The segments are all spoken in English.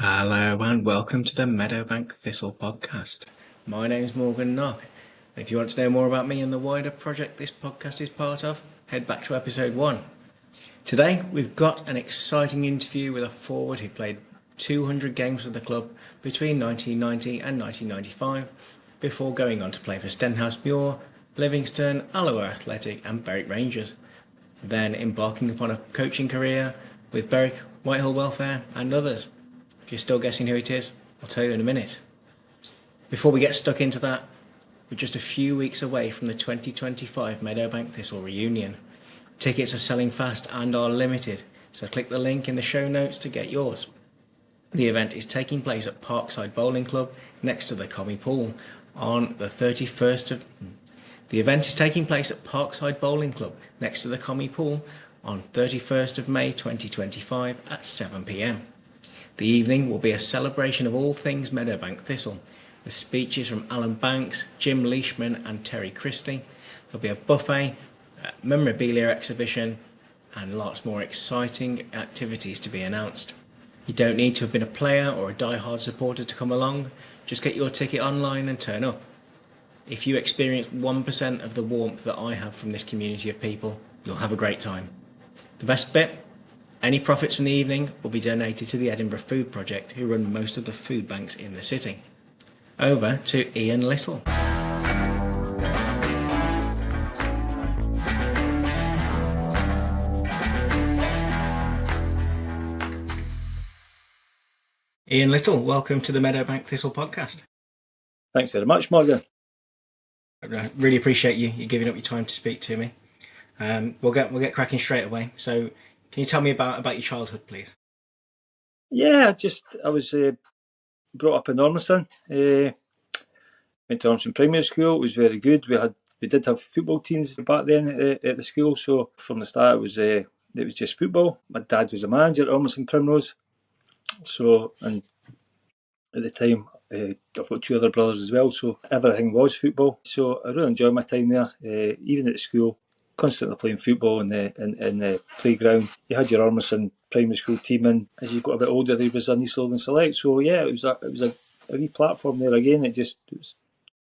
Hello and welcome to the Meadowbank Thistle podcast. My name's Morgan Knock. If you want to know more about me and the wider project this podcast is part of, head back to episode 1. Today we've got an exciting interview with a forward who played 200 games for the club between 1990 and 1995 before going on to play for Stenhouse Muir, Livingston, Alloa Athletic and Berwick Rangers, then embarking upon a coaching career with Berwick, Whitehall Welfare and others. If you're still guessing who it is, I'll tell you in a minute. Before we get stuck into that, we're just a few weeks away from the 2025 Meadowbank Thistle reunion. Tickets are selling fast and are limited, so click the link in the show notes to get yours. The event is taking place at Parkside Bowling Club next to the Commie Pool on the 31st of... The event is taking place at Parkside Bowling Club next to the Commie Pool on 31st of May 2025 at 7 p.m. The evening will be a celebration of all things Meadowbank Thistle, with speeches from Alan Banks, Jim Leishman and Terry Christie. There'll be a buffet, a memorabilia exhibition and lots more exciting activities to be announced. You don't need to have been a player or a die-hard supporter to come along, just get your ticket online and turn up. If you experience 1% of the warmth that I have from this community of people, you'll have a great time. The best bit? Any profits from the evening will be donated to the Edinburgh Food Project, who run most of the food banks in the city. Over to Ian Little. Ian Little, welcome to the Meadowbank Thistle podcast. Thanks very much, Morgan. I really appreciate you giving up your time to speak to me. We'll get cracking straight away. So, can you tell me about your childhood, please? Yeah, I was brought up in Ormiston. Went to Ormiston Primary School. It was very good. We did have football teams back then at the school. So from the start, it was just football. My dad was a manager at Ormiston Primrose. So, and at the time, I've got two other brothers as well. So everything was football. So I really enjoyed my time there, even at the school. Constantly playing football in the playground. You had your Ormiston primary school team, and as you got a bit older, there was an East Lothian Select. So yeah, it was a wee platform there again. It was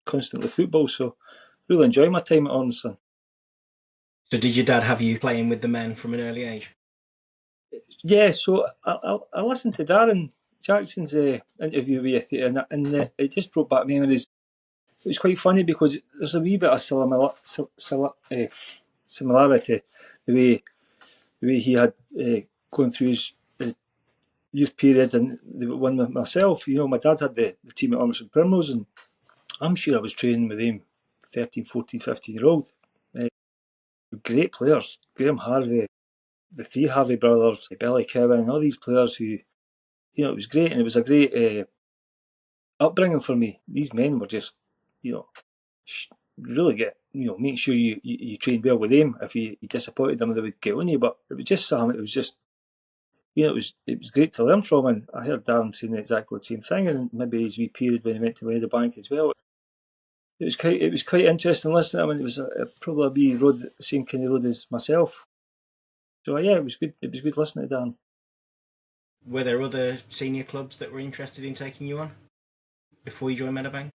constantly football. So really enjoyed my time at Ormiston. So did your dad have you playing with the men from an early age? Yeah. So I listened to Darren Jackson's interview with you, and it just brought back memories. It was quite funny because there's a wee bit of similarity the way he had going through his youth period and the one with myself. You know, my dad had the team at Ormiston Primrose, and I'm sure I was training with him 13, 14, 15-year-old. Great players. Graham Harvey, the three Harvey brothers, Billy Cowan, all these players who, you know, it was great, and it was a great upbringing for me. These men were just, you know, really make sure you trained well with them. If you disappointed them, they would get on you. But it was just something. It was just, you know, it was great to learn from. And I heard Darren saying exactly the same thing. And maybe his wee period when he went to Meadowbank as well. It was quite interesting listening to him. And it was probably a wee road, the same kind of road as myself. So yeah, it was good. It was good listening to Darren. Were there other senior clubs that were interested in taking you on before you joined Meadowbank?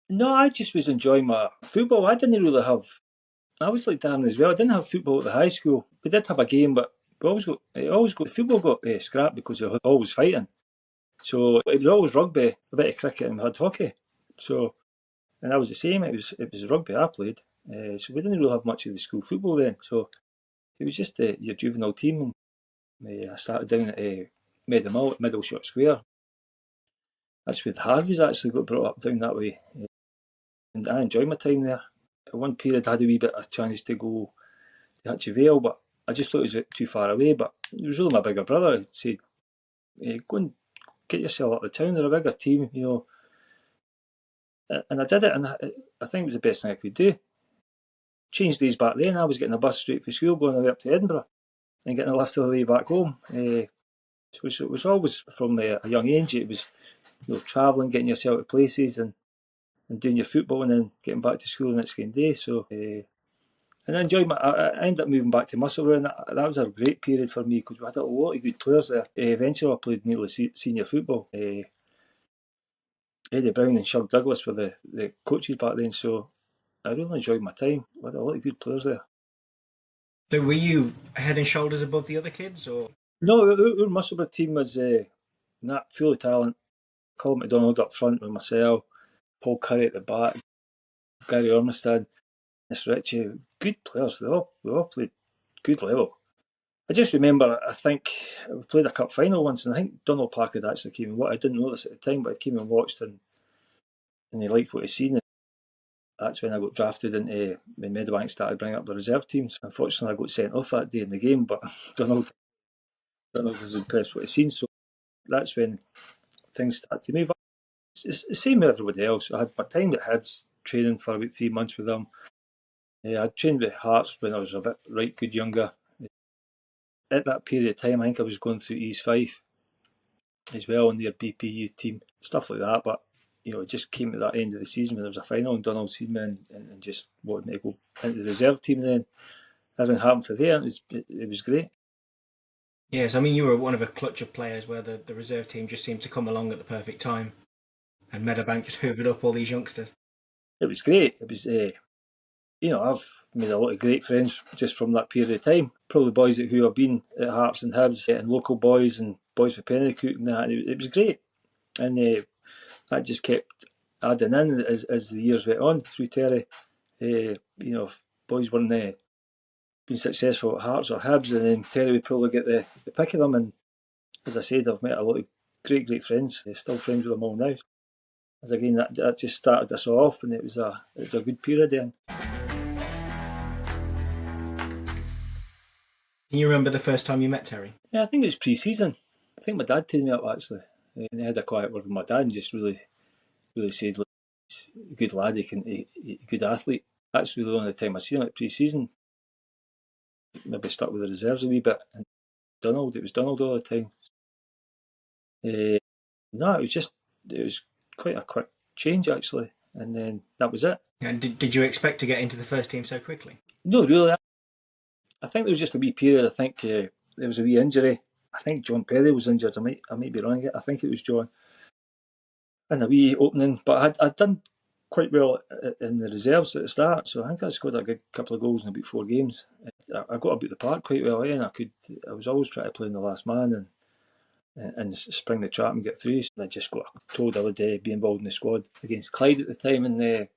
No, I just was enjoying my football. I didn't really have. I was like Darren as well. I didn't have football at the high school. We did have a game, but we always got football got scrapped because we were always fighting. So it was always rugby, a bit of cricket, and we had hockey. So, and I was the same. It was rugby I played. So we didn't really have much of the school football then. So it was just your juvenile team. And I started down at Meadowmill at Middleshot Square. That's where the Harveys actually got brought up down that way. And I enjoyed my time there. At one period I had a wee bit of chance to go to Hitchy Vale, but I just thought it was too far away. But it was really my bigger brother who said, go and get yourself up the town, they're a bigger team, you know. And I did it, and I think it was the best thing I could do. Changed days back then, I was getting a bus straight from school going away up to Edinburgh and getting a lift all the way back home. So it was always from a young age, it was, you know, travelling, getting yourself to places and doing your football and then getting back to school the next day. So And I enjoyed I ended up moving back to Musselburgh, and that was a great period for me because we had a lot of good players there. Eventually, I played nearly senior football. Eddie Brown and Shug Douglas were the coaches back then, so I really enjoyed my time. We had a lot of good players there. So were you head and shoulders above the other kids, or? No, our Musselburgh team was full of talent. Colin McDonald up front with myself, Paul Curry at the back, Gary Ormstad, Miss Ritchie. Good players. We all played good level. I just remember, I think we played a cup final once, and I think Donald Park had actually came and watched. I didn't know this at the time, but he came and watched, and he liked what he seen. And that's when I got drafted into when Meadowbank started bringing up the reserve teams. Unfortunately, I got sent off that day in the game, but Donald was impressed with what he seen. So that's when things started to move up. It's the same with everybody else. I had my time at Hibs, training for about 3 months with them. I trained with Hearts when I was a bit right good younger. At that period of time, I think I was going through East Fife as well in their BPU team, stuff like that. But it just came to that end of the season when there was a final, and Donald seen me and just wanted me to go into the reserve team. And then everything happened for there, and it was great. Yes, I mean, you were one of a clutch of players where the reserve team just seemed to come along at the perfect time, and Meadowbank just hoovered up all these youngsters. It was great. It was, I've made a lot of great friends just from that period of time. Probably boys who have been at Hearts and Hibs, and local boys and boys for Pennycook and that. And it was great, and that just kept adding in as the years went on through Terry. If boys weren't been successful at Hearts or Hibs, and then Terry would probably get the pick of them. And as I said, I've met a lot of great friends. Still friends with them all now. As again, that just started us off, and it was a good period then. Can you remember the first time you met Terry? Yeah, I think it was pre-season. I think my dad took me up actually, and I had a quiet word with my dad and just really said, "Look, he's a good lad. He's a good athlete." That's really the only time I seen him at pre-season. Maybe stuck with the reserves a wee bit. And it was Donald all the time. No, it was quite a quick change actually, and then that was it. And did you expect to get into the first team so quickly? No, really. I think there was just a wee period. I think there was a wee injury. I think John Perry was injured. I might be wrong. I think it was John. And a wee opening, but I'd done quite well in the reserves at the start, so I think I scored a good couple of goals in about 4 games. I got about the park quite well, and I was always trying to play in the last man and spring the trap and get through. So I just got told the other day be involved in the squad against Clyde at the time, and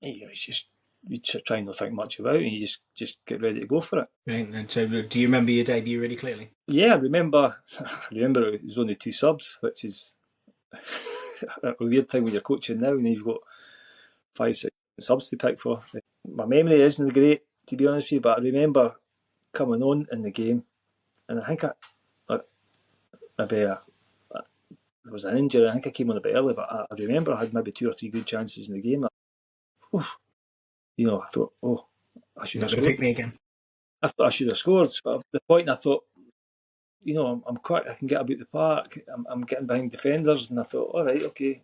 it's just you try and not think much about it, and you just get ready to go for it. And so, do you remember your debut really clearly? Yeah, I remember it was only 2 subs, which is a weird thing when you're coaching now, and you've got 5, 6 subs to pick for. My memory isn't great, to be honest with you, but I remember coming on in the game, and I think there was an injury. I think I came on a bit early, but I remember I had maybe 2 or 3 good chances in the game. I thought, I should have scored. Pick me again. I thought I should have scored. But at the point, I thought, I'm quick. I can get about the park. I'm getting behind defenders, and I thought, all right, okay.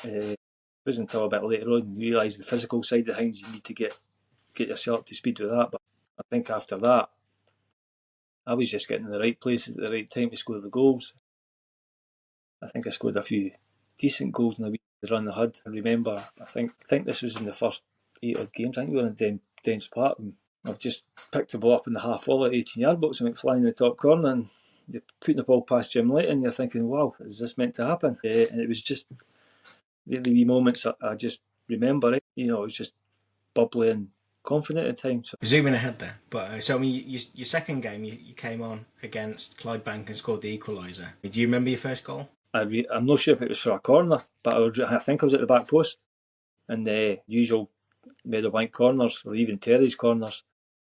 It wasn't until a bit later on you realise the physical side of things. You need to get yourself up to speed with that. But I think after that, I was just getting in the right places at the right time to score the goals. I think I scored a few decent goals in a wee run I had. I remember, I think this was in the first 8 odd games. I think we were in Dens Park, and I've just picked the ball up in the half volley at 18-yard box and went flying in the top corner, and you're putting the ball past Jim Layton, and you're thinking, wow, is this meant to happen? And it was just really wee moments I just remember it. It was just bubbly and confident at times. So. Zooming ahead there, but so I mean, your second game, you came on against Clydebank and scored the equaliser. Do you remember your first goal? I'm not sure if it was for a corner, but I think I was at the back post, and the usual Meadowbank corners, or even Terry's corners,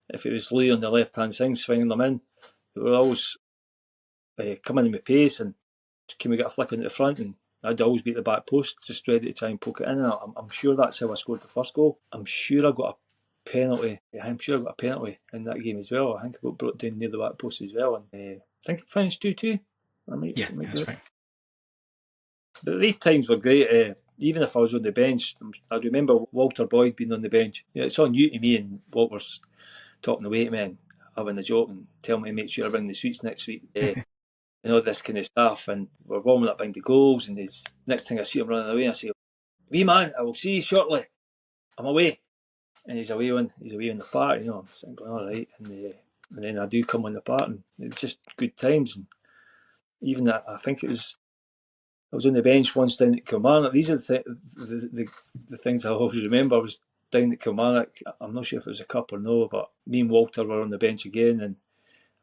if it was Lee on the left-hand side swinging them in, they were always coming in with pace, and can we get a flick into the front, and I'd always be at the back post, just ready to try and poke it in. And I'm sure that's how I scored the first goal. I'm sure I got a penalty. I'm sure I got a penalty in that game as well. I think I got brought down near the back post as well, and I think it finished 2-2. That's right. But these times were great. even if I was on the bench, I remember Walter Boyd being on the bench. It's all new to me, and Walter's talking away to me and having a joke and telling me to make sure I bring the sweets next week. All this kind of stuff, and we're warming up behind the goals, and his next thing I see him running away, I say, "Wee man, I will see you shortly. I'm away." And he's away on the part, I'm thinking, all right, and then I do come on the part, and it's just good times. And even that, I think I was on the bench once down at Kilmarnock. These are the things I always remember. I was down at Kilmarnock. I'm not sure if it was a cup or no, but me and Walter were on the bench again, and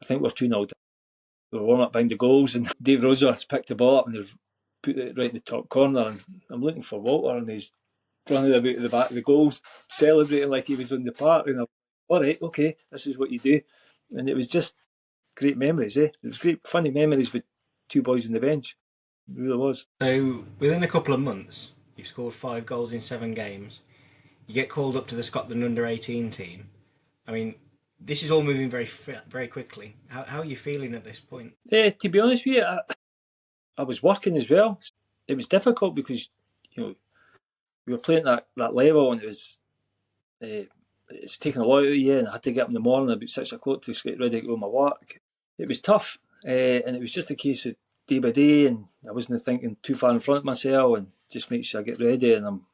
I think we're 2-0 down. We were warming up behind the goals, and Dave Roseworth picked the ball up and put it right in the top corner. And I'm looking for Walter, and he's running about to the back of the goals, celebrating like he was on the park. And I'm, all right, okay, this is what you do. And it was just great memories, eh? It was great, funny memories with two boys on the bench. It really was. So within a couple of months, you've scored 5 goals in 7 games. You get called up to the Scotland under-18 team. I mean, this is all moving very quickly. How are you feeling at this point? To be honest with you, I was working as well. It was difficult because we were playing at that level, and it's taking a lot out of you, and I had to get up in the morning about 6 o'clock to get ready to go to my work. It was tough, and it was just a case of day by day, and I wasn't thinking too far in front of myself, and just make sure I get ready and I'm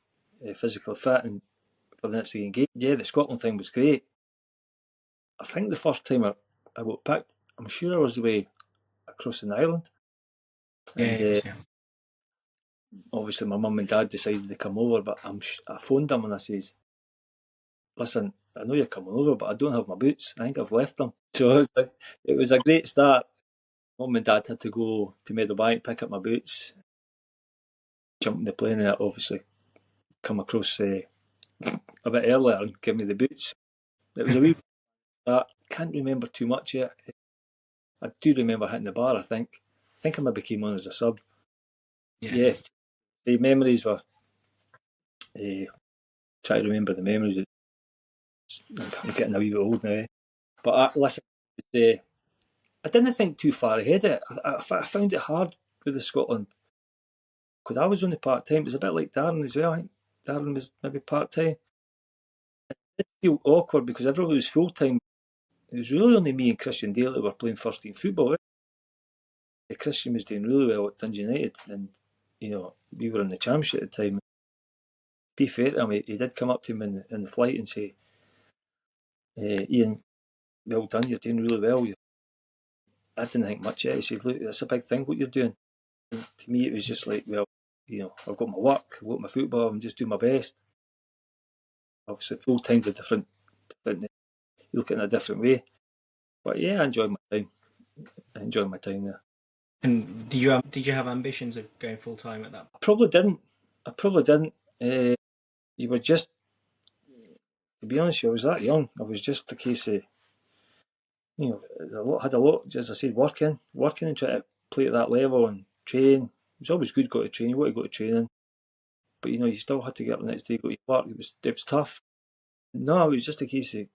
physically fit and for the next game. Yeah, the Scotland thing was great. I think the first time I got picked, I'm sure I was away across an island, and Yeah. obviously my mum and dad decided to come over, but I phoned them and I says, "Listen, I know you're coming over, but I don't have my boots. I think I've left them." So it was a great start. Mum and dad had to go to Meadowbank, pick up my boots, jump in the plane, and obviously come across a bit earlier and give me the boots. It was a wee start. Can't remember too much yet. I do remember hitting the bar, I think. I think I maybe came on as a sub. Yeah, the memories were. Try to remember the memories. I'm getting a wee bit old now. But listen, I didn't think too far ahead of it. I found it hard with the Scotland because I was only part time. It was a bit like Darren as well. I think Darren was maybe part time. It did feel awkward because everybody was full time. It was really only me and Christian Dale that were playing first team football. Christian was doing really well at Dundee United, and we were in the Championship at the time. Be fair to him, he did come up to him in the flight and say, "Ian, well done, you're doing really well." I didn't think much of it. He said, "Look, that's a big thing what you're doing." And to me, it was just like, well, I've got my work, I've got my football, I'm just doing my best. Obviously, full time's a different. You look at it in a different way. But yeah, I enjoyed my time. I enjoyed my time there. And did you have ambitions of going full time at that point? I probably didn't. You were just, to be honest, I was that young. I was just a case of, had a lot, as I said, working and trying to play at that level and train. It was always good to go to training. You want to go to training, but you still had to get up the next day, go to work. It was tough. No, it was just a case of,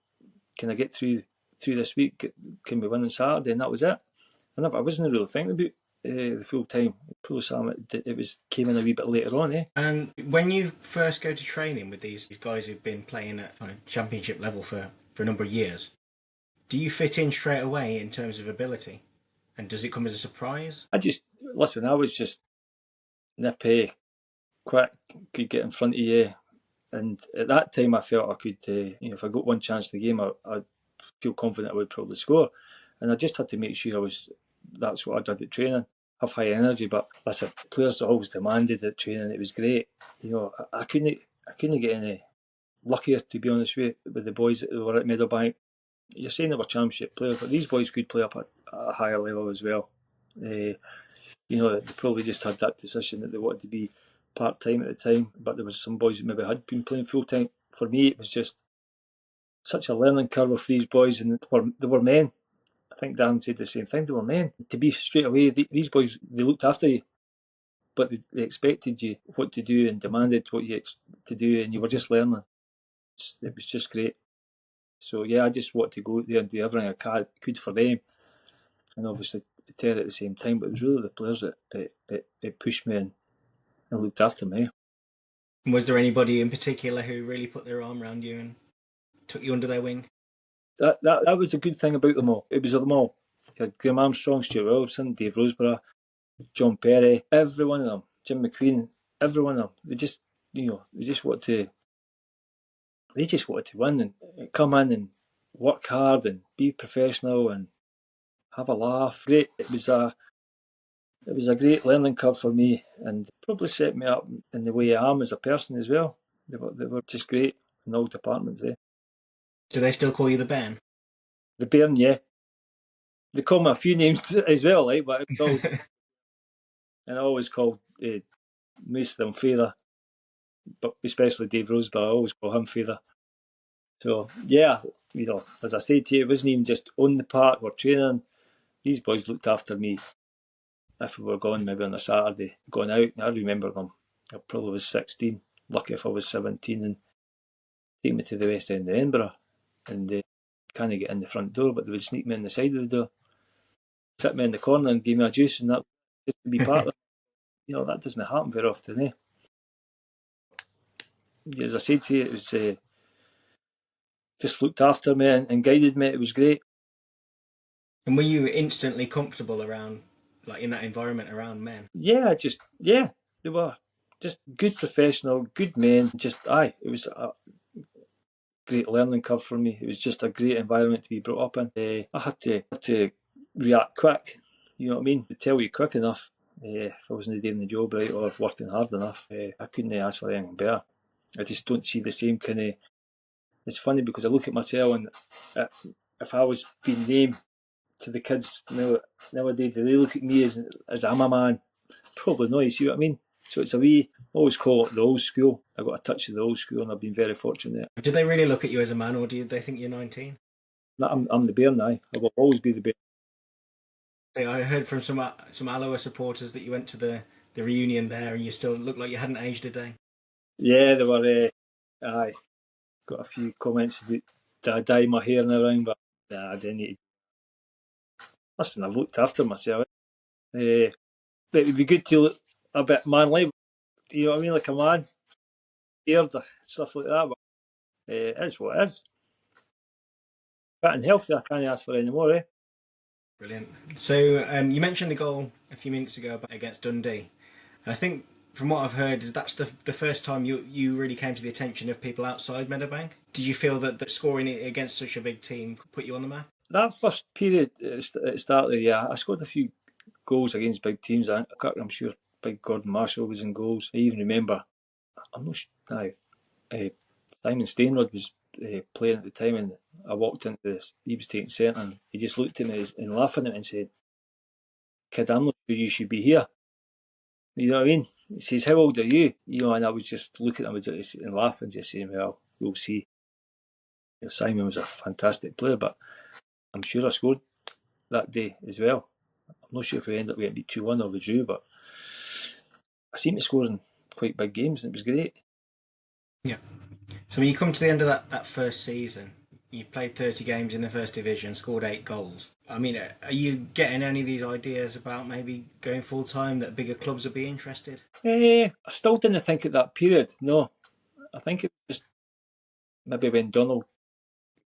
can I get through this week? Can we win on Saturday? And that was it. And I wasn't really thinking about the full time. It came in a wee bit later on, eh? And when you first go to training with these guys who've been playing at championship level for a number of years, do you fit in straight away in terms of ability? And does it come as a surprise? I was just nippy, quick, could get in front of you. And at that time, I felt I could, if I got one chance in the game, I'd feel confident I would probably score. And I just had to make sure that's what I did at training. Have high energy, but listen, players always demanded at training. It was great. I couldn't get any luckier, to be honest with the boys that were at Meadowbank. You're saying they were championship players, but these boys could play up at a higher level as well. They probably just had that decision that they wanted to be part time at the time, but there was some boys that maybe had been playing full time. For me, it was just such a learning curve for these boys, and they were men. I think Dan said the same thing. They were men. To be straight away, these boys, they looked after you, but they expected you what to do and demanded what you to do, and you were just learning. It was just great. So yeah, I just wanted to go out there and do everything I could for them, and obviously Terry at the same time. But it was really the players that it pushed me and looked after me. And was there anybody in particular who really put their arm around you and took you under their wing? That was the good thing about them all. It was them all. You had Graham Armstrong, Stuart Wilson, Dave Roseborough, John Perry, every one of them, Jim McQueen, every one of them. They just wanted to win and come in and work hard and be professional and have a laugh. Great. It was a great learning curve for me, and probably set me up in the way I am as a person as well. They were just great in all departments there. Do they still call you the Ben? The Bairn, yeah. They call me a few names as well, like, but it was always, and I always called most of them Father, but especially Dave Roseborough, I always call him Father. So, yeah, as I said to you, it wasn't even just on the park or training. These boys looked after me if we were gone maybe on a Saturday, going out. I remember them. I probably was 16, lucky if I was 17, and take me to the West End of Edinburgh. And they kind of get in the front door, but they would sneak me in the side of the door, sit me in the corner and give me a juice, and that just to be part of it. That doesn't happen very often, eh? As I said to you, it was just looked after me and guided me. It was great. And were you instantly comfortable around, like in that environment around men? Yeah, they were just good professional, good men. It was a great learning curve for me. It was just a great environment to be brought up in. I had to react quick. You know what I mean? To tell you quick enough. If I wasn't doing the job right or working hard enough, I couldn't ask for anything better. I just don't see the same kind of. It's funny because I look at myself and if I was being named to the kids nowadays, do they look at me as I'm a man? Probably not. You see what I mean? So it's I always call it the old school. I got a touch of the old school, and I've been very fortunate. Did they really look at you as a man, or do they think you're 19? I'm the bear now. I will always be the bear. I heard from some Alloa supporters that you went to the reunion there, and you still looked like you hadn't aged a day. Yeah, they were. I got a few comments about did I dye my hair now around, but nah, I didn't. Listen, I've looked after myself. It would be good to look a bit manly. You know what I mean, like a man, beard, stuff like that. But it is what it is. Fit and healthy, I can't ask for any more, eh? Brilliant. So you mentioned the goal a few minutes ago against Dundee, and I think from what I've heard is that's the first time you really came to the attention of people outside Meadowbank. Did you feel that scoring it against such a big team put you on the map? That first period, it started, yeah, I scored a few goals against big teams. I'm sure big Gordon Marshall was in goals. I even remember, I'm not sure now, Simon Stainrod was playing at the time, and I walked into this, he was taking centre, and he just looked at me and laughing at me and said, "Kid, I'm not sure you should be here." You know what I mean? He says, "How old are you?" And I was just looking at him and laughing, just saying, "Well, we'll see." Simon was a fantastic player, but I'm sure I scored that day as well. I'm not sure if we ended up getting beat 2-1 or we drew, but I seem to score in quite big games, and it was great. Yeah. So when you come to the end of that first season, you played 30 games in the first division, scored 8 goals. I mean, are you getting any of these ideas about maybe going full time that bigger clubs would be interested? I still didn't think at that period, no. I think it was just maybe when Donald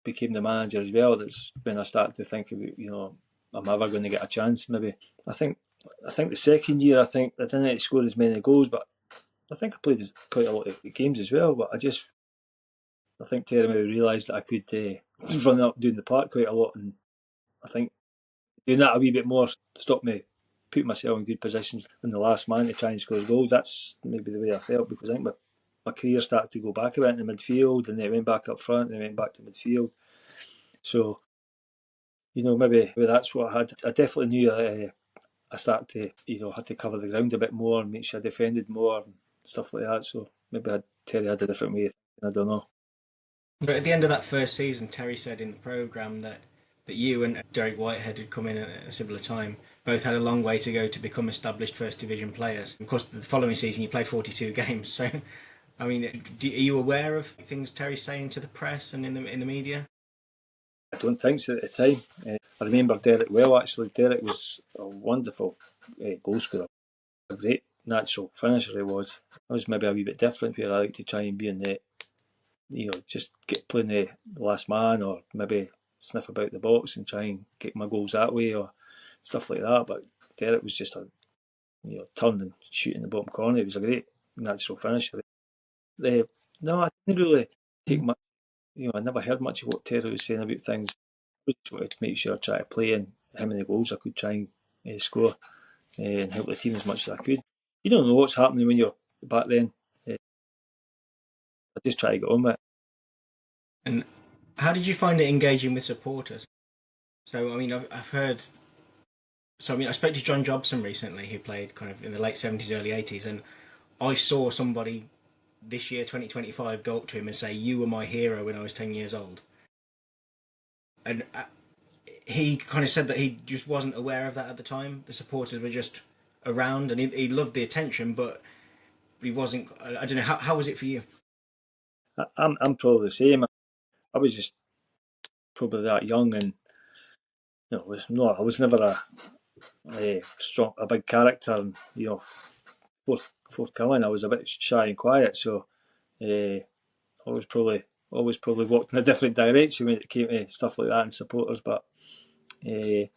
became the manager as well, that's when I started to think about, am I ever going to get a chance maybe. I think the second year, I didn't score as many goals, but I think I played quite a lot of games as well, but I think Terry maybe realised that I could run up doing the park quite a lot, and I think doing that a wee bit more stopped me putting myself in good positions in the last man to try and score goals. That's maybe the way I felt, because I think my career started to go back a bit in the midfield, and then it went back up front, and then went back to midfield. So, maybe that's what I had. I definitely knew I started to, had to cover the ground a bit more and make sure I defended more and stuff like that. So maybe Terry had a different way of thinking, I don't know. But at the end of that first season, Terry said in the programme that you and Derek Whitehead had come in at a similar time, both had a long way to go to become established First Division players. Of course, the following season you played 42 games. So, I mean, are you aware of things Terry's saying to the press and in the media? I don't think so at the time. I remember Derek well, actually. Derek was a wonderful goal scorer. A great natural finisher he was. I was maybe a wee bit different, where I like to try and be in the, just get playing the last man, or maybe sniff about the box and try and get my goals that way, or stuff like that. But Derek was just a, turn and shoot in the bottom corner. He was a great natural finisher. No, I didn't really take much. I never heard much of what Terry was saying about things. I just wanted to make sure I try to play in how many goals I could try and score, and help the team as much as I could. You don't know what's happening when you're back then. I just try to get on with it. And how did you find it engaging with supporters? So, I mean, I've heard. So, I mean, I spoke to John Jobson recently, who played kind of in the late 70s, early 80s, and I saw somebody this year, 2025, go up to him and say, "You were my hero when I was 10 years old." And he kind of said that he just wasn't aware of that at the time. The supporters were just around, and he loved the attention, but he wasn't. I don't know. How was it for you? I'm probably the same. I was just probably that young, and I was never a big character, and forthcoming. I was a bit shy and quiet, so I was probably walked in a different direction when it came to stuff like that and supporters. But I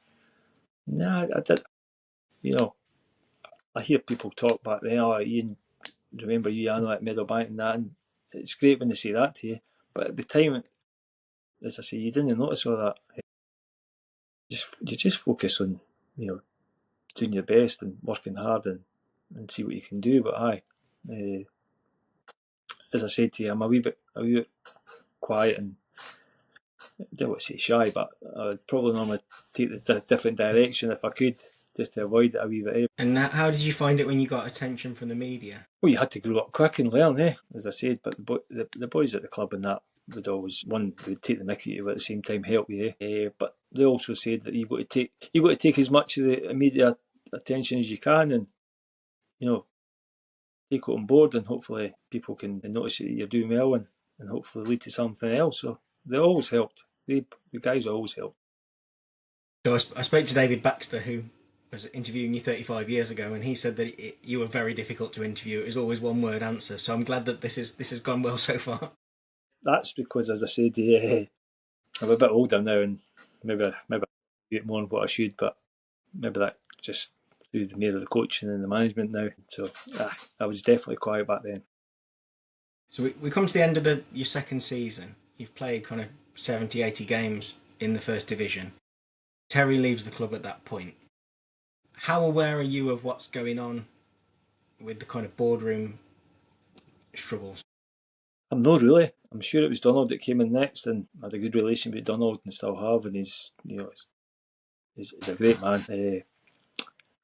did. I hear people talk back then. Oh, Ian, remember you, Yano, at Meadowbank and that, and it's great when they say that to you. But at the time, as I say, you didn't notice all that. You just focus on doing your best and working hard, and see what you can do. But as I said to you, I'm a wee bit quiet, and I don't want to say shy, but I would probably normally take the different direction if I could, just to avoid it a wee bit. And how did you find it when you got attention from the media? Well, you had to grow up quick and learn, as I said. But the boys at the club and that would always, one, would take the mickey, but at the same time help you. But they also said that you've got to take as much of the media attention as you can, and take it on board, and hopefully people can notice that you're doing well, and hopefully lead to something else. So they always helped. The guys always helped. So I spoke to David Baxter, who was interviewing you 35 years ago, and he said that you were very difficult to interview. It was always one word answers. So I'm glad that this has gone well so far. That's because, as I said, I'm a bit older now, and maybe I get more than what I should, but maybe that just through the mere of the coaching and the management now. So I was definitely quiet back then. So we come to the end of your second season. You've played kind of 70, 80 games in the first division. Terry leaves the club at that point. How aware are you of what's going on with the kind of boardroom struggles? I'm not really. I'm sure it was Donald that came in next, and I had a good relation with Donald and still have, and he's a great man.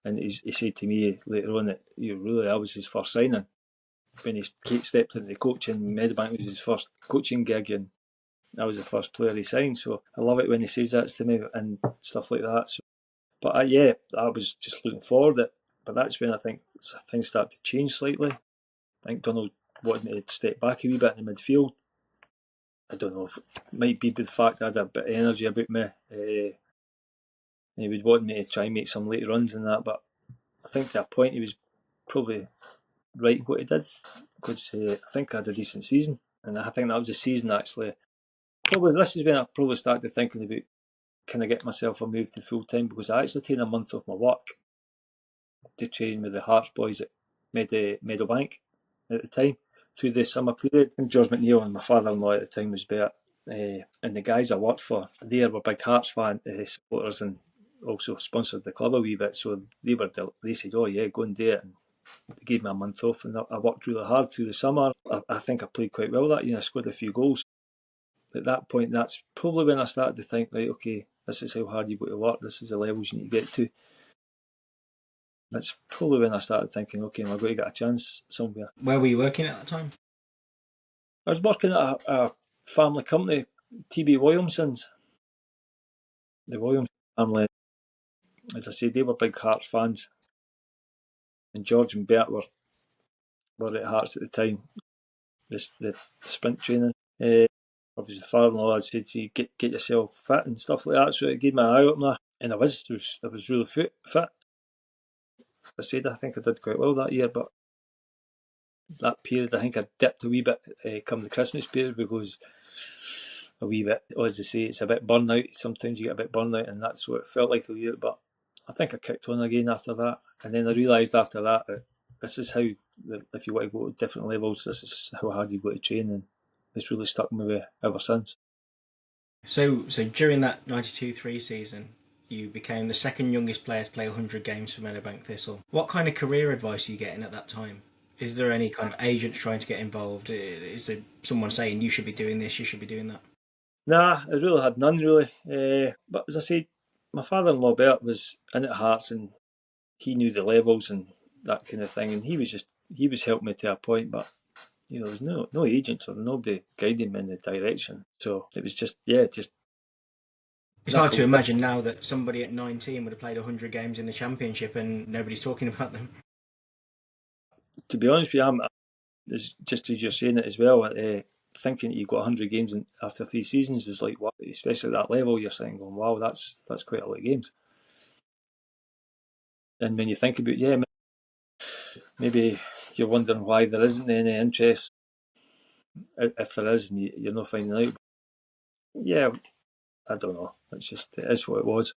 And he said to me later on that I was his first signing. When he stepped into the coaching, Meadowbank was his first coaching gig, and I was the first player he signed. So I love it when he says that to me and stuff like that. So, but I was just looking forward it. But that's when I think things started to change slightly. I think Donald wanted me to step back a wee bit in the midfield. I don't know if it might be the fact that I had a bit of energy about me. He would want me to try and make some late runs and that, but I think to a point he was probably right in what he did, because I think I had a decent season, and I think that was the season actually. Probably this is when I probably started thinking about, can I get myself a move to full time, because I actually taken a month off my work to train with the Hearts boys at Meadowbank at the time through the summer period. And George McNeil and my father-in-law at the time was Bert, and the guys I worked for, they were big Hearts fan supporters, and also sponsored the club a wee bit. So they said, "Oh yeah, go and do it." And they gave me a month off, and I worked really hard through the summer. I think I played quite well that year. I scored a few goals. At that point, that's probably when I started to think, right, okay, this is how hard you've got to work. This is the levels you need to get to. That's probably when I started thinking, okay, I'm going to get a chance somewhere. Where were you working at that time? I was working at a family company, TB Williamson's. The Williams family, as I said, they were big Hearts fans. And George and Bert were at Hearts at the time, the sprint training. Obviously, the father-in-law had said to you, get yourself fit and stuff like that, so it gave me an eye opener. And I was really fit. I said I think I did quite well that year, but that period I think I dipped a wee bit come the Christmas period because a wee bit, as I say, it's a bit burnout. Sometimes you get a bit burnout, and that's what it felt like a wee bit. But I think I kicked on again after that, and then I realised after that that this is how, if you want to go to different levels, this is how hard you've got to train, and it's really stuck with me ever since. So during that 92-3 season, you became the second youngest player to play 100 games for Meadowbank Thistle. What kind of career advice are you getting at that time? Is there any kind of agents trying to get involved? Is there someone saying you should be doing this, you should be doing that? Nah, I really had none really. But as I said, my father-in-law Bert was in at Hearts, and he knew the levels and that kind of thing, and he was helping me to a point, but there was no agents or nobody guiding me in the direction. So it was just It's hard to imagine now that somebody at 19 would have played 100 games in the Championship and nobody's talking about them. To be honest with you, just as you're saying it as well, thinking you've got 100 games after 3 seasons is like, what, especially at that level, you're saying, going, wow, that's quite a lot of games. And when you think about, maybe you're wondering why there isn't any interest, if there is, and you're not finding out. Yeah, I don't know. It is what it was.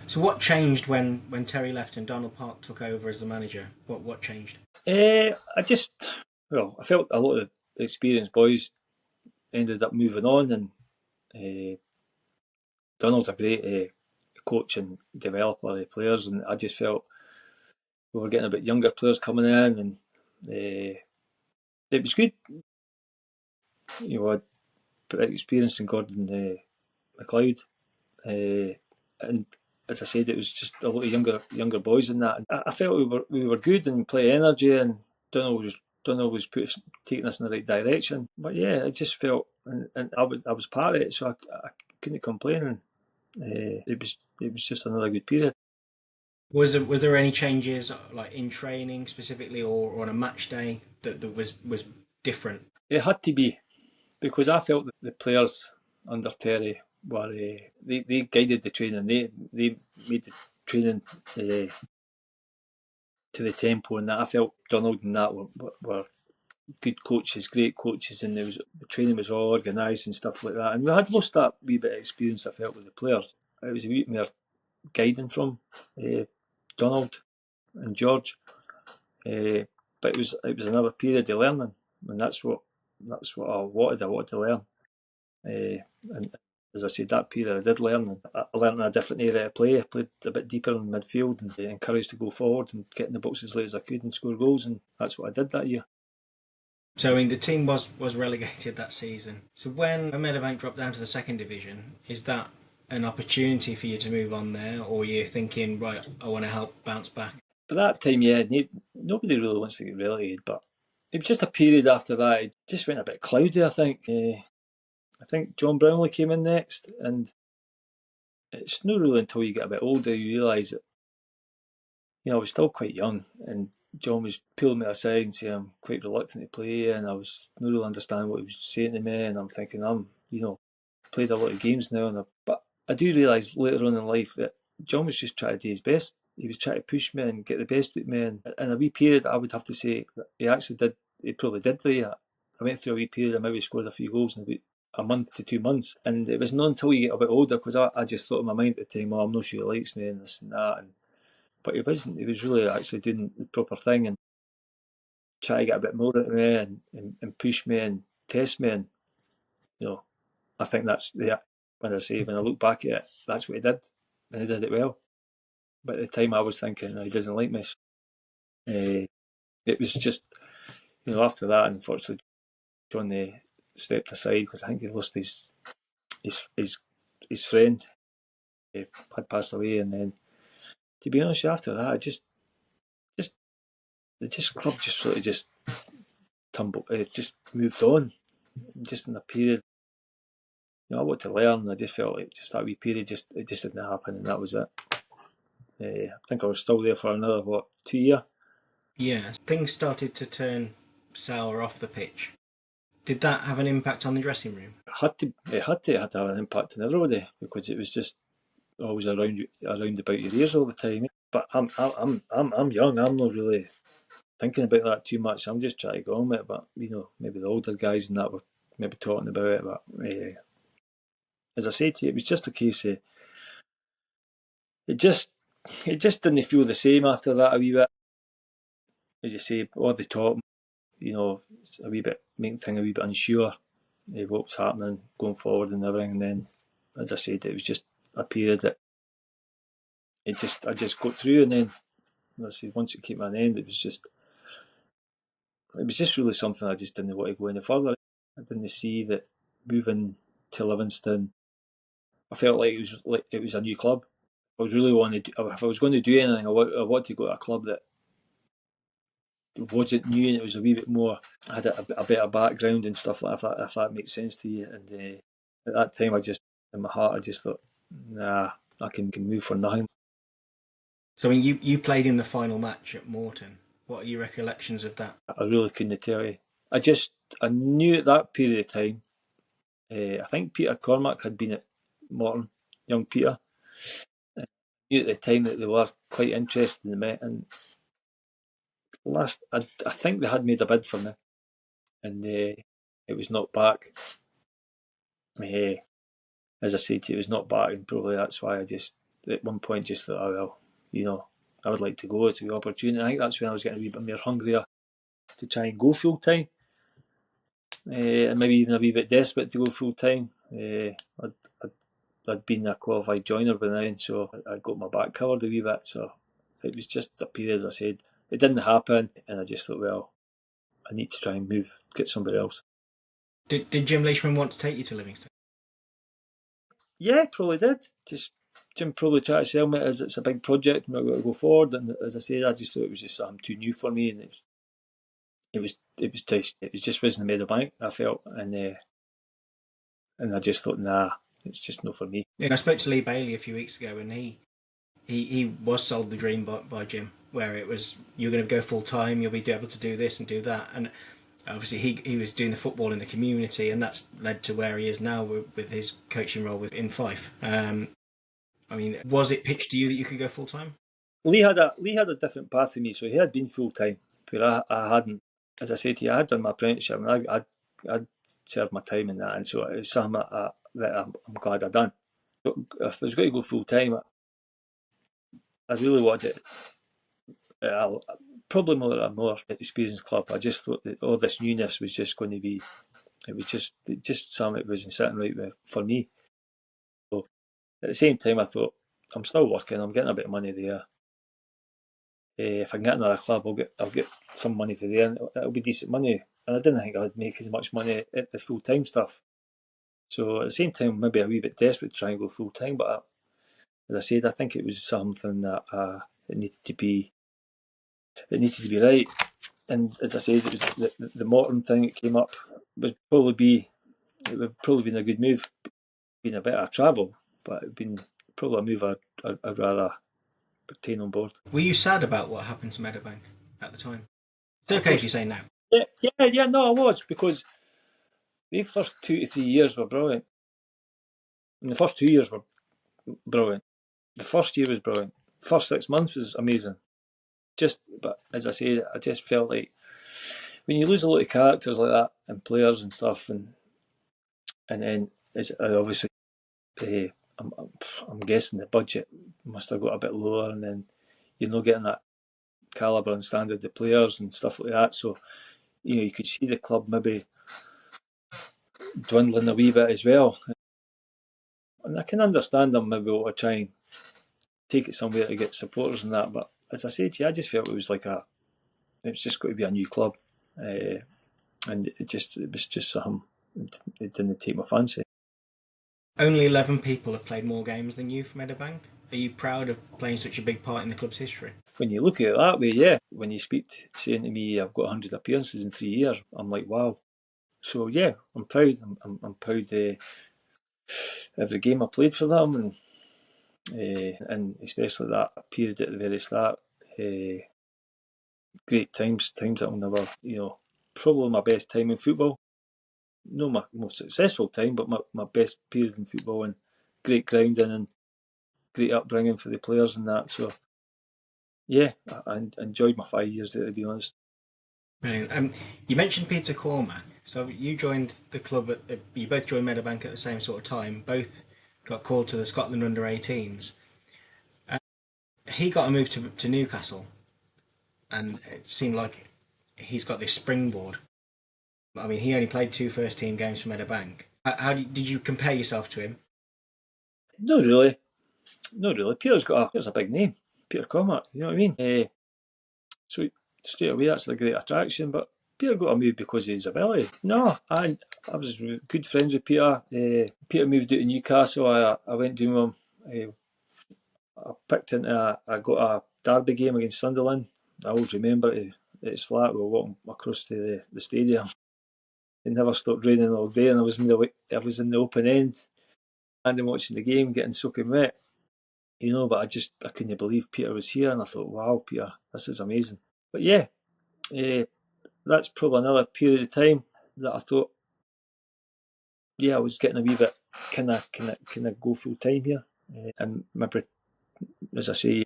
So what changed when Terry left and Donald Park took over as the manager? What changed? I felt a lot of the experienced boys ended up moving on, and Donald's a great coach and developer of players, and I just felt we were getting a bit younger players coming in, and it was good. I put experience in Gordon McLeod, and as I said, it was just a lot of younger boys in that. And I felt we were good and play energy, and Donald was taking us in the right direction. But yeah, I just felt, and I was part of it, so I couldn't complain. And it was just another good period. Was there any changes like in training specifically or on a match day that was different? It had to be, because I felt that the players under Terry were they guided the training. They made the training to the tempo, and that I felt Donald and that were good coaches, great coaches, and the training was all organised and stuff like that. And we had lost that wee bit of experience, I felt, with the players. It was a wee more guiding from Donald and George, but it was another period of learning, and that's what I wanted. I wanted to learn, and as I said, that period I did learn. And I learned in a different area of play. I played a bit deeper in midfield and encouraged to go forward and get in the box as late as I could and score goals, and that's what I did that year. So I mean, the team was relegated that season. So when Meadowbank dropped down to the second division, is that an opportunity for you to move on there, or are you thinking, right, I want to help bounce back? But that time, nobody really wants to get relegated, but it was just a period after that. It just went a bit cloudy, I think. I think John Brownlee came in next, and it's not really until you get a bit older you realise that, I was still quite young, and John was pulling me aside and saying I'm quite reluctant to play, and I was not really understanding what he was saying to me, and I'm thinking played a lot of games now, but I do realise later on in life that John was just trying to do his best. He was trying to push me and get the best out of me, and in a wee period I would have to say that he probably did that. I went through a wee period, I maybe scored a few goals in about a month to 2 months, and it was not until you get a bit older, because I just thought in my mind at the time, I'm not sure he likes me and this and that, but he wasn't. He was really actually doing the proper thing and try to get a bit more out of me and push me and test me, and I think that's when I look back at it, that's what he did, and he did it well. But at the time I was thinking, he doesn't like me. It was just, after that, unfortunately, John stepped aside because I think he lost his friend. He had passed away, and then, to be honest, after that, the club just sort of just tumbled. It just moved on, just in a period. I wanted to learn, and I just felt like just that wee period, it just didn't happen, and that was it. I think I was still there for another 2 years. Yeah, things started to turn sour off the pitch. Did that have an impact on the dressing room? It had to have an impact on everybody, because it was just always around about your ears all the time. But I'm young. I'm not really thinking about that too much. I'm just trying to go on with it. But maybe the older guys and that were maybe talking about it. But as I say to you, it was just a case of it just didn't feel the same after that a wee bit. As you say, all the talk, it's a wee bit making things a wee bit unsure of what was happening going forward and everything. And then, as I said, it was just a period that I just got through, and then I said once it came to an end, it was just really something I just didn't want to go any further. I didn't see that moving to Livingston. I felt like it was a new club. I was really wanted. If I was going to do anything, I wanted to go to a club that wasn't new and it was a wee bit more had a better background and stuff like that. If that makes sense to you. And at that time, in my heart, I just thought, nah, I can move for nothing. So, I mean, you played in the final match at Morton. What are your recollections of that? I really couldn't tell you. I knew at that period of time. I think Peter Cormack had been at Morton, young Peter. I knew at the time that they were quite interested in me, and I think they had made a bid for me, and it was not back. As I said to you, it was not back, and probably that's why I just at one point just thought, oh well, I would like to go. It's a wee opportunity. I think that's when I was getting a wee bit more hungrier to try and go full time, and maybe even a wee bit desperate to go full time. I'd been a qualified joiner by then, so I got my back covered a wee bit. So it was just a period, as I said, it didn't happen, and I just thought, well, I need to try and move, get somewhere else. Did Jim Leishman want to take you to Livingston? Yeah, probably did. Just Jim probably tried to sell me as it's a big project and I've got to go forward. And as I said, I just thought it was just something too new for me, and it just wasn't the Meadowbank, I felt, and I just thought, nah, it's just not for me. Yeah, I spoke to Lee Bailey a few weeks ago, and he was sold the dream by Jim, where it was you're going to go full time, you'll be able to do this and do that, and obviously he was doing the football in the community, and that's led to where he is now with his coaching role in Fife. I mean, was it pitched to you that you could go full time? Lee had a different path to me, so he had been full time, but I hadn't. As I said to you, I had done my apprenticeship and I'd served my time in that, and so it's something that I'm glad I done. But if I was going to go full time, I really wanted it. Probably a more experienced club. I just thought that all this newness was just going to be. It was just something that wasn't sitting right for me. So at the same time, I thought I'm still working. I'm getting a bit of money there. If I can get another club, I'll get some money for there, and it'll be decent money. And I didn't think I would make as much money at the full time stuff. So at the same time, maybe a wee bit desperate to try and go full time. But as I said, I think it was something that it needed to be right. And as I said, it was the Morton thing that came up would probably been a good move. Been a bit of travel, but it'd been probably a move I'd rather obtain on board. Were you sad about what happened to Meadowbank at the time? It's okay if you say no. Yeah. No, I was, because the first 2 to 3 years were brilliant. And the first 2 years were brilliant. The first year was brilliant. The first 6 months was amazing. But as I say, I just felt like when you lose a lot of characters like that and players and stuff, and then obviously, uh, I'm guessing the budget must have got a bit lower, and then you're not getting that calibre and standard of players and stuff like that. So you could see the club maybe dwindling a wee bit as well. And I can understand them maybe want to try and take it somewhere to get supporters and that. But as I said to you, I just felt it was just got to be a new club, and it was just something. It didn't take my fancy. Only 11 people have played more games than you for Meadowbank. Are you proud of playing such a big part in the club's history? When you look at it that way, yeah. When you saying to me, I've got 100 appearances in 3 years, I'm like, wow. So yeah, I'm proud. I'm proud. Every game I played for them, and especially that period at the very start. Great times that I'll never, probably my best time in football. No, my most successful time, but my best period in football, and great grounding and great upbringing for the players and that. So yeah, I enjoyed my 5 years there, to be honest. Brilliant. You mentioned Peter Cormack. So you joined the club you both joined Meadowbank at the same sort of time. Both got called to the Scotland under-18s. He got a move to Newcastle, and it seemed like he's got this springboard. I mean, he only played two first-team games for Meadowbank. Did you compare yourself to him? No, really, no, really. Peter's a big name, Peter Cormack. You know what I mean? So straight away, that's a great attraction. But Peter got a move because of his ability. No, I was good friends with Peter. Peter moved out to Newcastle. I went to him. I picked into I got a derby game against Sunderland. I always remember it. It's flat. We were walking across to the stadium. It never stopped raining all day, and I was in the open end, and I'm watching the game, getting soaking wet. But I couldn't believe Peter was here, and I thought, wow, Peter, this is amazing. But yeah, uh, that's probably another period of time that I thought, yeah, I was getting a wee bit, can I go full time here? And maybe, as I say,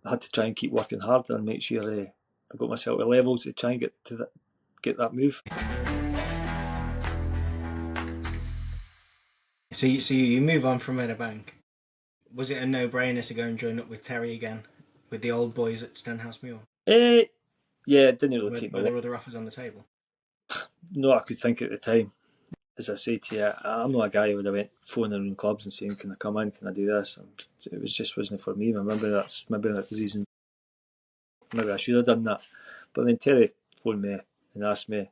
I had to try and keep working harder and make sure I got myself a level to try and get that move. So you move on from Meadowbank. Was it a no-brainer to go and join up with Terry again, with the old boys at Stenhouse Muir? Uh, yeah, it didn't really take me Were long. there other offers on the table? No, I could think at the time. As I say to you, I'm not a guy who would have went phoning around clubs and saying, "Can I come in? Can I do this?" And it was just wasn't for me. Maybe that's the reason. Maybe I should have done that. But then Terry phoned me and asked me,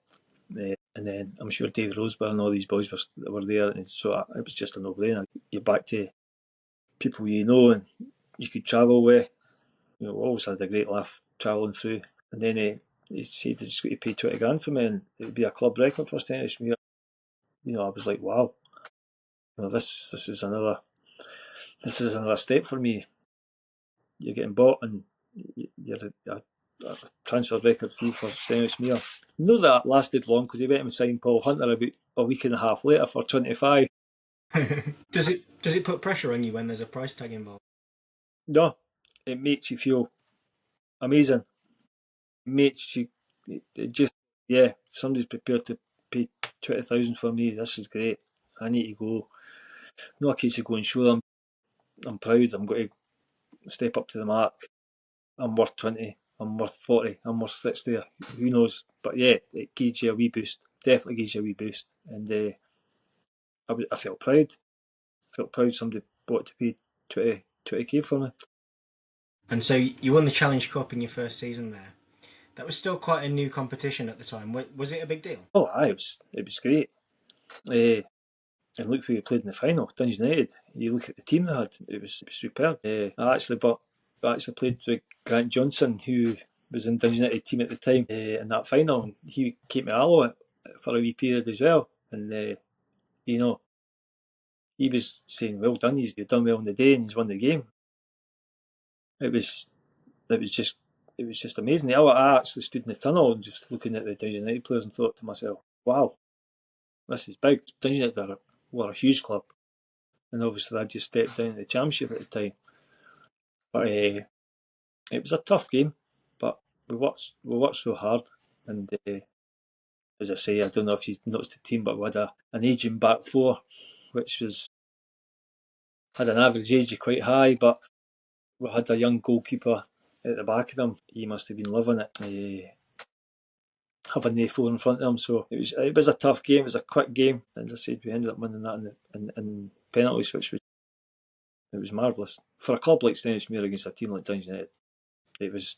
and then I'm sure Dave Roseburn and all these boys were there, and so it was just a no-brainer. You're back to people you know and you could travel with. We always had a great laugh travelling through. And then he said he's got to pay 20 grand for me, and it would be a club record for tennis. I was like, wow, this is another step for me. You're getting bought, and you're a transfer record fee for Stennis Muir. No, that lasted long because he went and signed Paul Hunter about a week and a half later for 25. Does it put pressure on you when there's a price tag involved? No, it makes you feel amazing. It makes you it just yeah. If somebody's prepared to pay 20,000 for me, this is great. I need to go. No a case of going, show them I'm proud. I'm going to step up to the mark. I'm worth 20. I'm worth 40. I'm worth 60. Who knows? But yeah, it gives you a wee boost. Definitely gives you a wee boost. And I felt proud. I felt proud somebody bought to pay 20k for me. And so you won the Challenge Cup in your first season there. That was still quite a new competition at the time. Was it a big deal? Oh, it was great. And look who you played in the final, Dundee United. You look at the team they had; it was superb. I actually played with Grant Johnson, who was in Dundee United team at the time, in that final, and he came to Alloa for a wee period as well. And you know, he was saying, "Well done, you've done well on the day, and he's won the game." It was it was just it was just amazing. I actually stood in the tunnel and just looking at the Dundee United players and thought to myself, "Wow, this is big." Dundee United were a huge club. And obviously I just stepped down to the championship at the time. But it was a tough game, but we worked so hard, and as I say, I don't know if you noticed the team, but we had an ageing back four, which had an average age of quite high, but we had a young goalkeeper at the back of them. He must have been loving it, having the four in front of him. So it was a tough game. It was a quick game, and as I said, we ended up winning that in penalties, which was marvellous for a club like Stenhousemuir against a team like Dundee United. It was.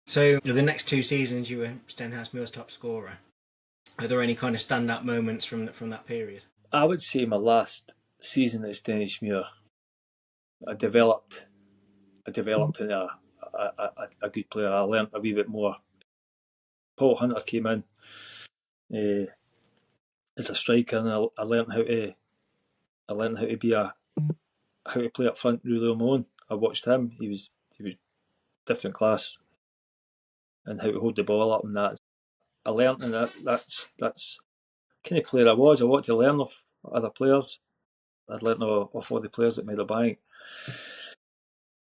So the next two seasons you were Stenhouse Muir's top scorer. Are there any kind of standout moments from that period? I would say my last season at Stenhousemuir, I developed into a good player. I learnt a wee bit more. Paul Hunter came in as a striker, and I learnt how to be how to play up front really on my own. I watched him. He was different class, and how to hold the ball up and that. I learnt, and that's the kind of player I was. I wanted to learn of other players. I'd learnt off all the players at Meadowbank.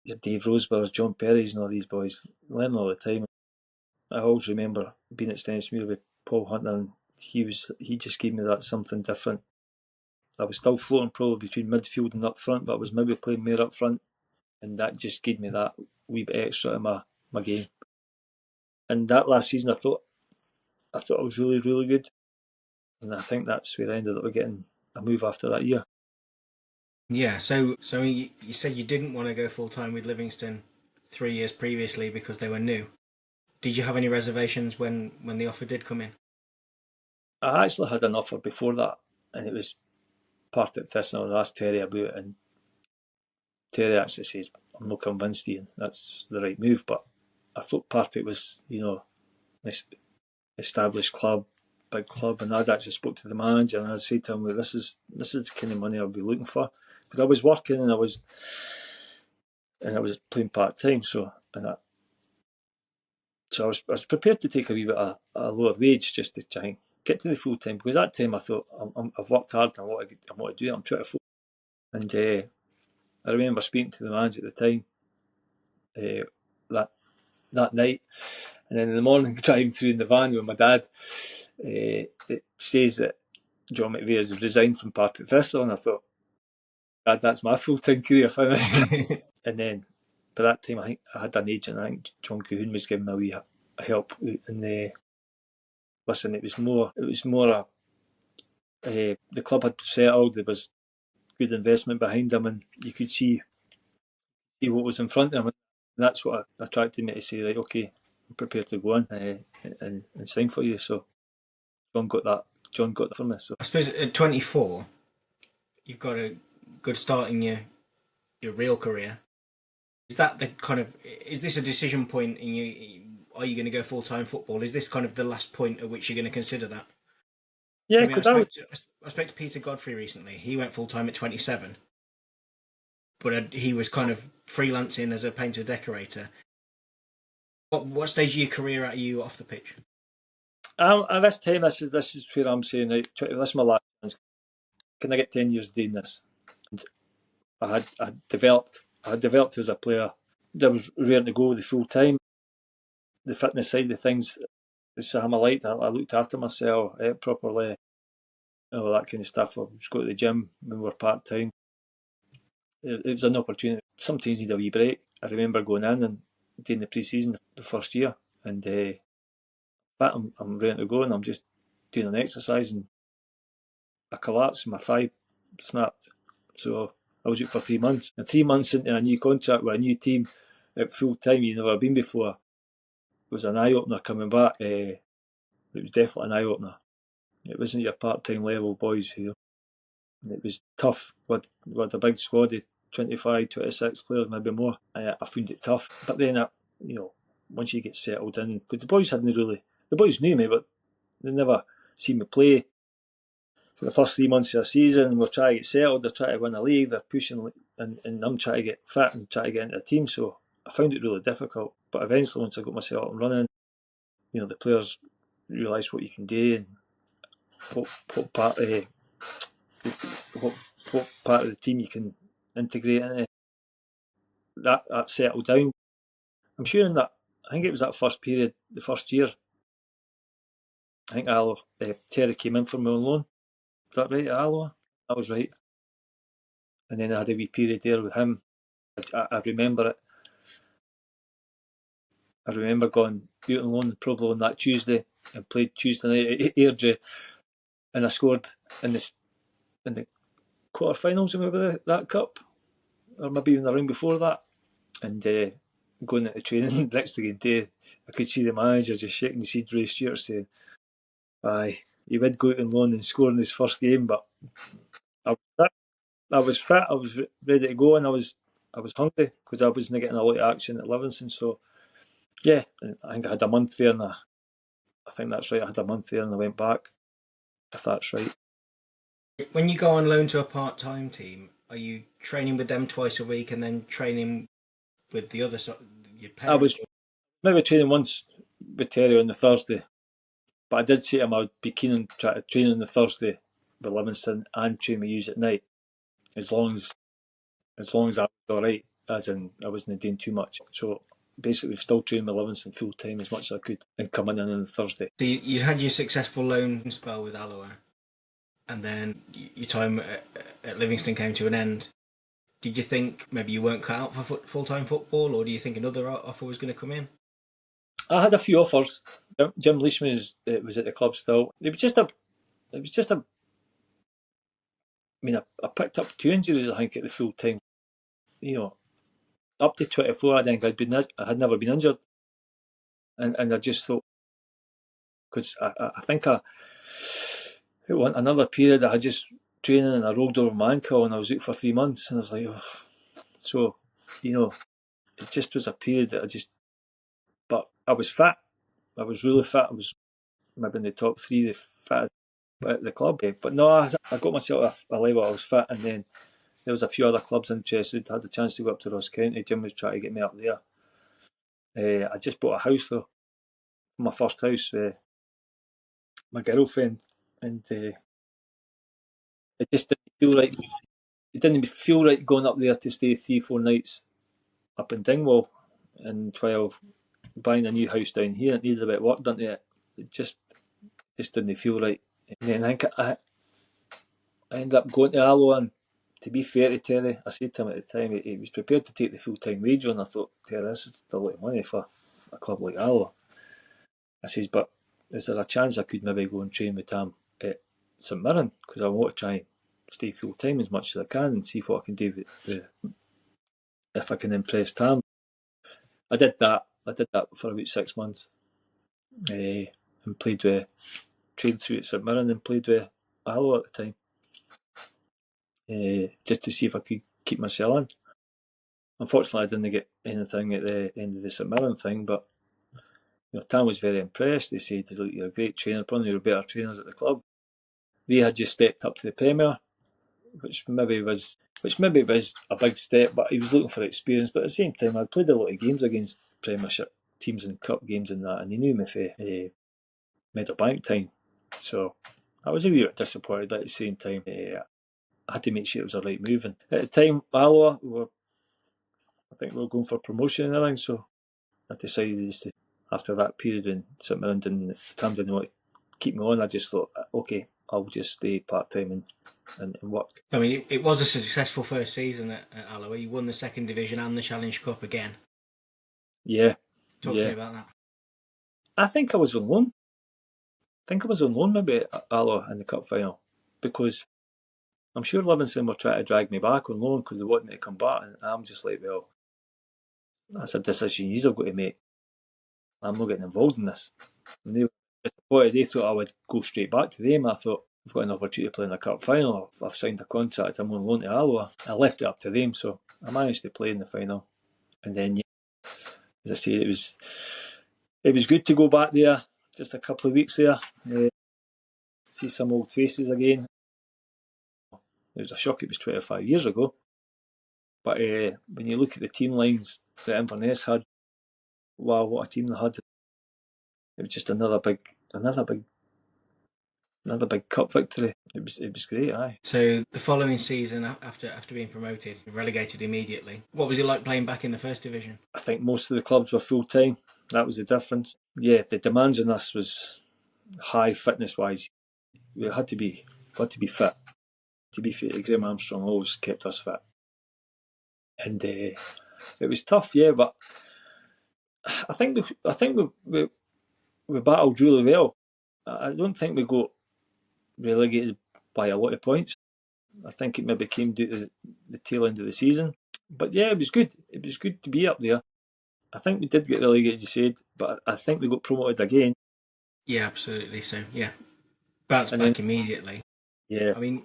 your Dave Roseburghs, John Perry's and all these boys, learning all the time. I always remember being at Stennismuir with Paul Hunter, and he just gave me that something different. I was still floating probably between midfield and up front, but I was maybe playing more up front, and that just gave me that wee bit extra in my game. And that last season, I thought I was really, really good, and I think that's where I ended up getting a move after that year. Yeah, so you said you didn't want to go full time with Livingston 3 years previously because they were new. Did you have any reservations when the offer did come in? I actually had an offer before that, and it was Partick Thistle, and I asked Terry about it, and Terry actually says, I'm not convinced, Ian, that's the right move, but I thought Partick was, this established club, big club, and I'd actually spoke to the manager, and I'd say to him, well, this is the kind of money I'd be looking for, because I was working and I was playing part time, so I was prepared to take a wee bit of a lower wage just to try and get to the full time, because at that time I thought I've worked hard and I want to do it. I'm 24, and I remember speaking to the manager at the time that night, and then in the morning driving through in the van with my dad, it says that John McVeigh has resigned from Partick Thistle, and I thought, Dad, that's my full-time career finished. And then by that time I think I had an agent. I think John Cahoon was giving me a wee help, and listen, it was more the club had settled, there was good investment behind them, and you could see what was in front of them, and that's what attracted me to say, right, okay, I'm prepared to go on and sign for you. So John got that from me. So I suppose at 24, you've got a good start in your real career. Is that is this a decision point in you? Are you going to go full time football? Is this kind of the last point at which you're going to consider that? yeah, I mean, because I spoke to Peter Godfrey recently. He went full time at 27, but he was kind of freelancing as a painter decorator. What stage of your career are you off the pitch? at this time, this is where I'm saying, right, this is my last chance. Can I get 10 years doing this? And I had developed as a player. I was ready to go the full time. The fitness side of things, the Sam I liked. I looked after myself, ate properly, all that kind of stuff. I was going to the gym when we were part time. It was an opportunity. Sometimes you need a wee break. I remember going in and doing the pre-season the first year, and I'm ready to go, and I'm just doing an exercise, and I collapsed, my thigh snapped. So I was out for 3 months. And 3 months into a new contract with a new team at full time you've never been before, it was an eye opener coming back. It was definitely an eye opener. It wasn't your part time level boys here. It was tough with a big squad of 25, 26 players, maybe more. I found it tough. But then, once you get settled in, because the boys knew me, but they never seen me play. For the first 3 months of the season, we're trying to get settled, they're trying to win a league, they're pushing, and I'm trying to get fit and trying to get into a team. So I found it really difficult. But eventually, once I got myself up and running, the players realise what you can do and what part of what part of the team you can integrate into. That settled down. I'm sure in that, I think it was that first period, the first year, I think Terry came in for me on loan. Is that right, Alloa? That was right. And then I had a wee period there with him. I remember it. I remember going out on loan probably on that Tuesday and played Tuesday night at Airdrie, and I scored in the quarterfinals of maybe that cup, or maybe even the round before that. And going into training next day, I could see the manager just shaking his head, Ray Stewart, saying, "Aye, he would go out on loan and score in his first game, but I was fit. I was fit. I was ready to go, and I was hungry because I wasn't getting a lot of action at Livingston. So yeah, I think I had a month there, and I think that's right. I had a month there, and I went back. If that's right. When you go on loan to a part-time team, are you training with them twice a week and then training with the other your I was parents? maybe training once with Terry on the Thursday, but I did say to him I would be keen on trying to train on the Thursday with Livingston and train with you at night, as long as that was all right. as in I wasn't doing too much. So basically still training with Livingston full time as much as I could and coming in on Thursday. So you had your successful loan spell with Alloa, and then your time at Livingston came to an end. Did you think maybe you weren't cut out for full-time football, or do you think another offer was going to come in? I had a few offers. Jim Leishman was at the club still. It was just a. I mean, I picked up 2 injuries, I think, at the full time. You know, up to 24, I think I had never been injured, and I just thought, because I think it went another period. I had just training and I rolled over my ankle and I was out for 3 months, and I was like, oh. So, it just was a period that but I was fit. I was really fit. I was maybe in the top 3, the fittest at the club. But no, I got myself a level. I was fit, and then there was a few other clubs interested. I had the chance to go up to Ross County. Jim was trying to get me up there. I just bought a house though, my first house. My girlfriend, and it just didn't feel right. It didn't feel right going up there to stay 3-4 nights up in Dingwall, and while buying a new house down here, it needed a bit of work done to it. It just didn't feel right. And then I think I ended up going to Alloa, and to be fair to Terry, I said to him at the time, he was prepared to take the full-time wage on. I thought, Terry, this is a lot of money for a club like Alloa. I says, but is there a chance I could maybe go and train with Tam at St Mirren? Because I want to try and stay full-time as much as I can and see what I can do if I can impress Tam. I did that for about 6 months, and trained through at St Mirren and played with Alloa at the time, just to see if I could keep myself in. Unfortunately, I didn't get anything at the end of the St Mirren thing, but Tam was very impressed. They said, look, you're a great trainer, probably you're better trainers at the club. They had just stepped up to the Premier, which maybe was a big step, but he was looking for experience. But at the same time, I'd played a lot of games against Premiership teams and cup games and that, and he knew me for Meadowbank time. So I was a wee bit disappointed, but at the same time, I had to make sure it was the right move. And at the time, Alloa, I think we were going for promotion and everything, so I decided just to, after that period when St Mirren Tam didn't want to keep me on, I just thought, okay, I'll just stay part-time and work. I mean, it was a successful first season at Alloa. You won the second division and the Challenge Cup again. Yeah. Talk to me about that. I think I was on loan. Maybe at Alloa in the cup final, because I'm sure Livingston were trying to drag me back on loan because they wanted me to come back, and I'm just like, well, that's a decision you've got to make. I'm not getting involved in this. And they thought I would go straight back to them. I thought, I've got an opportunity to play in the cup final. I've signed a contract. I'm on loan to Alloa. I left it up to them, so I managed to play in the final. And then, as I say, it was good to go back there. Just a couple of weeks there, see some old faces again. It was a shock. It was 25 years ago. But when you look at the team lines that Inverness had, wow, what a team they had! It was just another big cup victory. It was great, aye. So the following season, after being promoted, relegated immediately, what was it like playing back in the first division? I think most of the clubs were full time. That was the difference. Yeah, the demands on us was high fitness wise. We had to be fit. To be fair, Graham Armstrong always kept us fit, and it was tough. Yeah, but I think we battled really well. I don't think we got relegated by a lot of points. I think it maybe came due to the tail end of the season. But yeah, it was good. It was good to be up there. I think we did get relegated, you said, but I think we got promoted again. Yeah, absolutely. So, yeah, bounced back immediately. Yeah. I mean,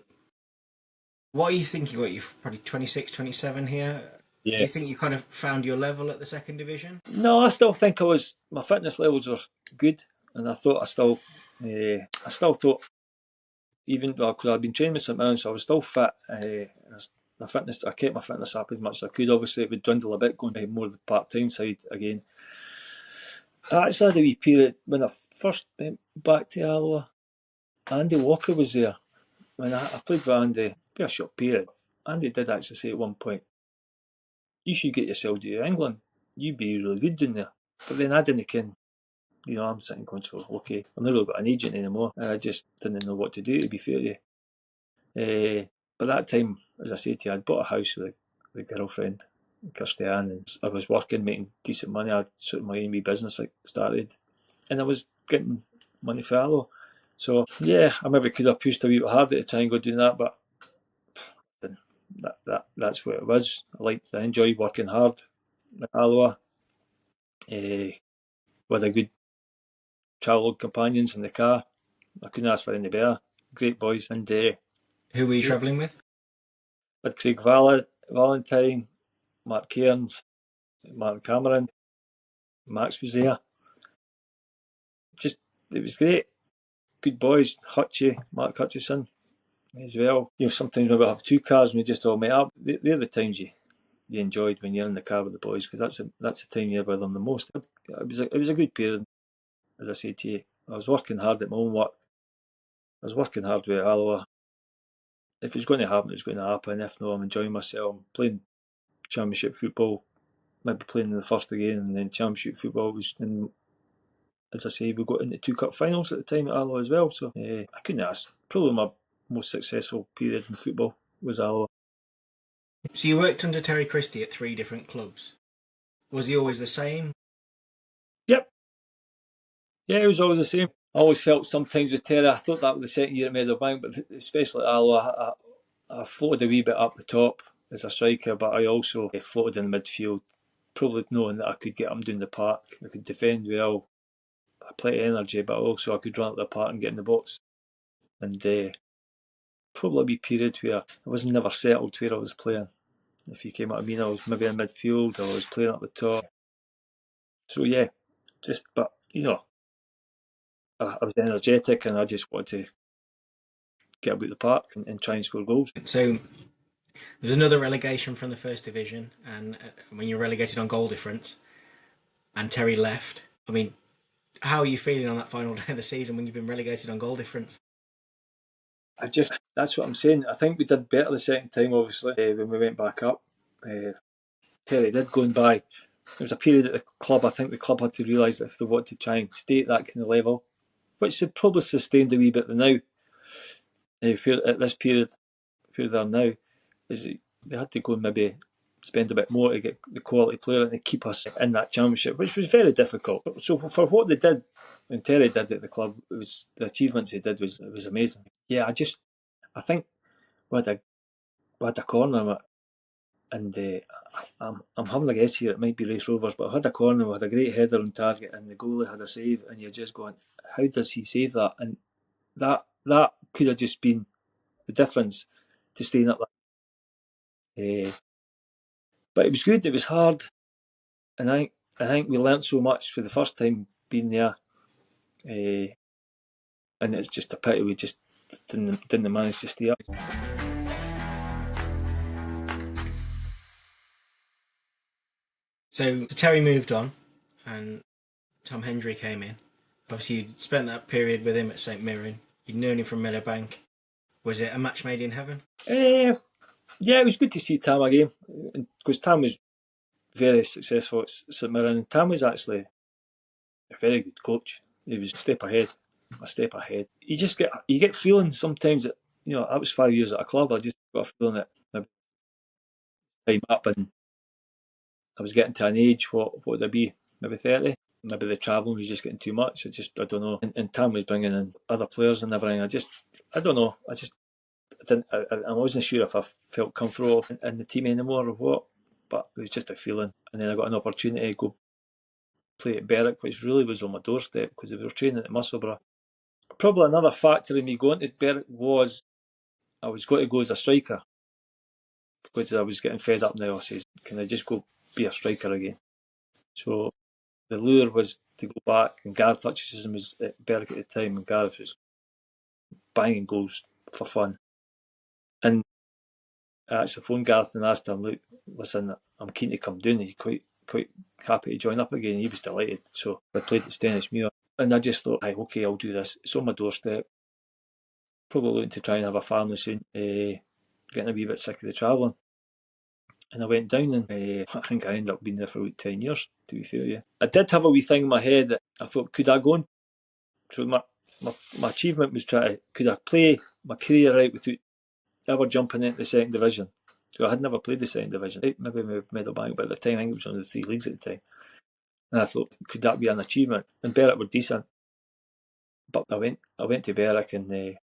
what are you thinking? What, you're probably 26, 27 here? Yeah. Do you think you kind of found your level at the second division? No, I still think my fitness levels were good, and I still thought, even because I'd been training with St Mirren, so I was still fit. I kept my fitness up as much as I could. Obviously, it would dwindle a bit going to more the part-time side again. I actually had a wee period when I first went back to Alloa. Andy Walker was there. When I played with Andy, a short period. Andy did actually say at one point, you should get yourself to England. You'd be really good down there. But then I didn't ken, I'm sitting going, so, okay, I've not really got an agent anymore. I just didn't know what to do, to be fair to you. But that time, as I said to you, I'd bought a house with the girlfriend, Kirstian, and I was working, making decent money. I sort of my own wee business started, and I was getting money for Allo. So yeah, I maybe could have pushed a wee bit harder to try and go doing that, but that's what it was. I enjoyed working hard at Alloa, with a good travel companions in the car. I couldn't ask for any better. Great boys, and Who were you travelling with? with Craig Valentine, Mark Cairns, Mark Cameron, Max was there. Just, it was great. Good boys. Mark Hutchison as well. Sometimes we have two cars and we just all met up. They're the times you enjoyed when you're in the car with the boys, because that's the time you're with them the most. It was a good period. As I said to you, I was working hard at my own work. I was working hard with Alloa. If it's going to happen, it's going to happen. If not, I'm enjoying myself. I'm playing championship football, maybe playing in the first again, and then championship football was. And as I say, we got into 2 cup finals at the time at Alloa as well. So I couldn't ask. Probably my most successful period in football was Alloa. So you worked under Terry Christie at 3 different clubs. Was he always the same? Yep. Yeah, it was always the same. I always felt sometimes with Terry, I thought that was the second year at Meadowbank, but especially at Alloa, I floated a wee bit up the top as a striker, but I also floated in the midfield, probably knowing that I could get up and down the park. I could defend well. I had plenty of energy, but also I could run up the park and get in the box. And probably a wee period where I was never settled where I was playing. If you came out, I was maybe in midfield, or I was playing up the top. So yeah, but I was energetic and I just wanted to get about the park and try and score goals. So there was another relegation from the First Division, and when you were relegated on goal difference, and Terry left. I mean, how are you feeling on that final day of the season when you've been relegated on goal difference? That's what I'm saying. I think we did better the second time, obviously, when we went back up. Terry did going by. There was a period at the club, I think the club had to realise that if they wanted to try and stay at that kind of level, which they probably sustained a wee bit now, at this period where they are now, is they had to go and maybe spend a bit more to get the quality player and to keep us in that championship, which was very difficult. So for what they did, and Terry did at the club, it was the achievements he did was amazing. Yeah, I think we had a corner, and I'm having a guess here. It might be Race Rovers, but I had a corner, we had a great header on target, and the goalie had a save, and you're just going, how does he save that? And that could have just been the difference to staying up there. But it was good. It was hard, and I think we learnt so much for the first time being there. And it's just a pity we just didn't manage to stay up. So Terry moved on, and Tom Hendry came in. Obviously, you'd spent that period with him at St Mirren. You'd known him from Meadowbank. Was it a match made in heaven? Yeah, it was good to see Tam again, because Tam was very successful at St Mirren, and Tam was actually a very good coach. He was a step ahead. You get feelings sometimes that, that was 5 years at a club. I just got a feeling that maybe time up, and I was getting to an age, what would I be? Maybe 30. Maybe the travelling was just getting too much. I don't know. And Tam was bringing in other players and everything. I don't know. I wasn't sure if I felt comfortable in the team anymore or what, but it was just a feeling. And then I got an opportunity to go play at Berwick, which really was on my doorstep because we were training at Musselburgh. Probably another factor in me going to Berwick was I was going to go as a striker, because I was getting fed up now. I says, can I just go be a striker again? So the lure was to go back, and Gareth Hutchison was at Berwick at the time, and Gareth was banging goals for fun. And I actually phoned Gareth and asked him, look, listen, I'm keen to come down. He's quite happy to join up again. He was delighted. So I played at Stennismuir, and I just thought, hey, okay, I'll do this. It's on my doorstep. Probably looking to try and have a family soon. Getting a wee bit sick of the travelling. and I went down, and I think I ended up being there for about 10 years, to be fair, yeah. I did have a wee thing in my head that I thought, could I go on? So my achievement was could I play my career out without ever jumping into the second division? So I had never played the second division, maybe Meadowbank, but at the time I think it was only the 3 leagues at the time. And I thought, could that be an achievement? And Berwick were decent. But I went to Berwick, and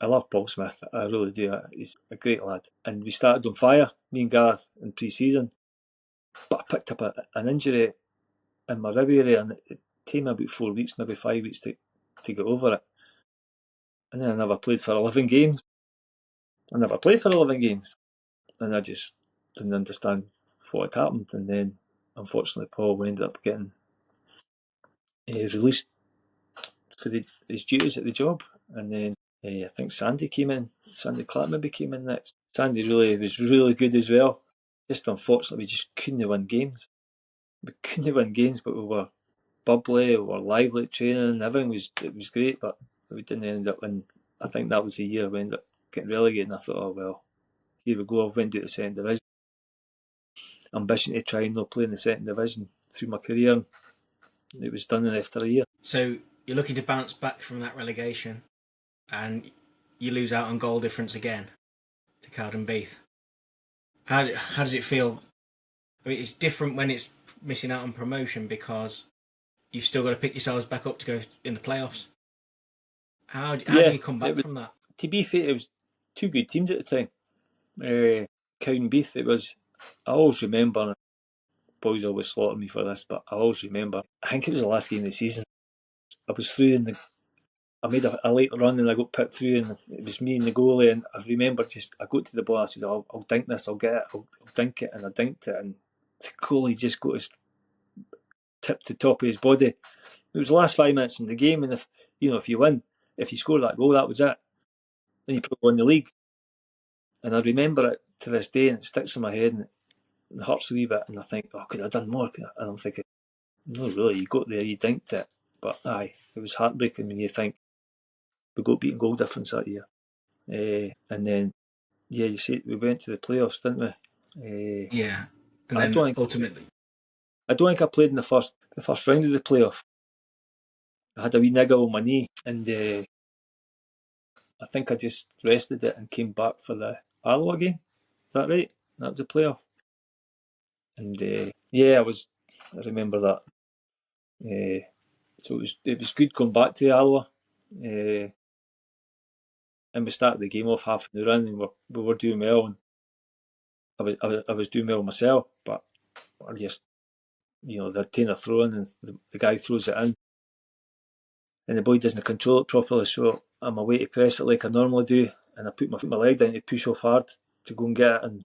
I love Paul Smith. I really do. He's a great lad. And we started on fire, me and Gareth, in pre-season. But I picked up an injury in my rib area, and it took me about 4 weeks, maybe 5 weeks to get over it. And then I never played for 11 games. And I just didn't understand what had happened. And then, unfortunately, Paul ended up getting released for his duties at the job. And then I think Sandy Clapp maybe came in next. Sandy was really good as well. Just unfortunately, we just couldn't win games. But we were bubbly, we were lively at training, everything was great, but we didn't end up in. I think that was the year we ended up getting relegated, and I thought, oh well, here we go, I've went to the second division. Ambition to try and not play in the second division through my career, and it was done after a year. So you're looking to bounce back from that relegation, and you lose out on goal difference again to Cowdenbeath. How does it feel? I mean, it's different when it's missing out on promotion because you've still got to pick yourselves back up to go in the playoffs. How do you come back from that? To be fair, it was 2 good teams at the time. Cowdenbeath, it was. I always remember. Boys always slaughter me for this, but I always remember. I think it was the last game of the season. I was through I made a late run and I got picked through, and it was me and the goalie. And I remember I got to the ball. I said, "I'll dink this. I'll get it. I'll dink it," and I dinked it, and the goalie just got his tip to the top of his body. It was the last 5 minutes in the game, and if you win, if you score that goal, that was it. Then you probably won the league. And I remember it to this day, and it sticks in my head, and it hurts a wee bit. And I think, oh, could I have done more? And I'm thinking, no, really, you got there, you dinked it. But aye, it was heartbreaking when you think we got beaten goal difference that year. And then, yeah, you see, we went to the playoffs, didn't we? Yeah, and then ultimately, I don't think I played in the first round of the playoff. I had a wee niggle on my knee, and I think I just rested it and came back for the Arloa game. Is that right? That was the playoff. And yeah, I remember that. So it was good going back to Alloa. And we started the game off half an hour in, and we were doing well, and I was doing well myself, but I just, they're taking a throw in, and the guy throws it in, and the boy doesn't control it properly, so I'm away to press it like I normally do, and I put my leg down to push off hard to go and get it,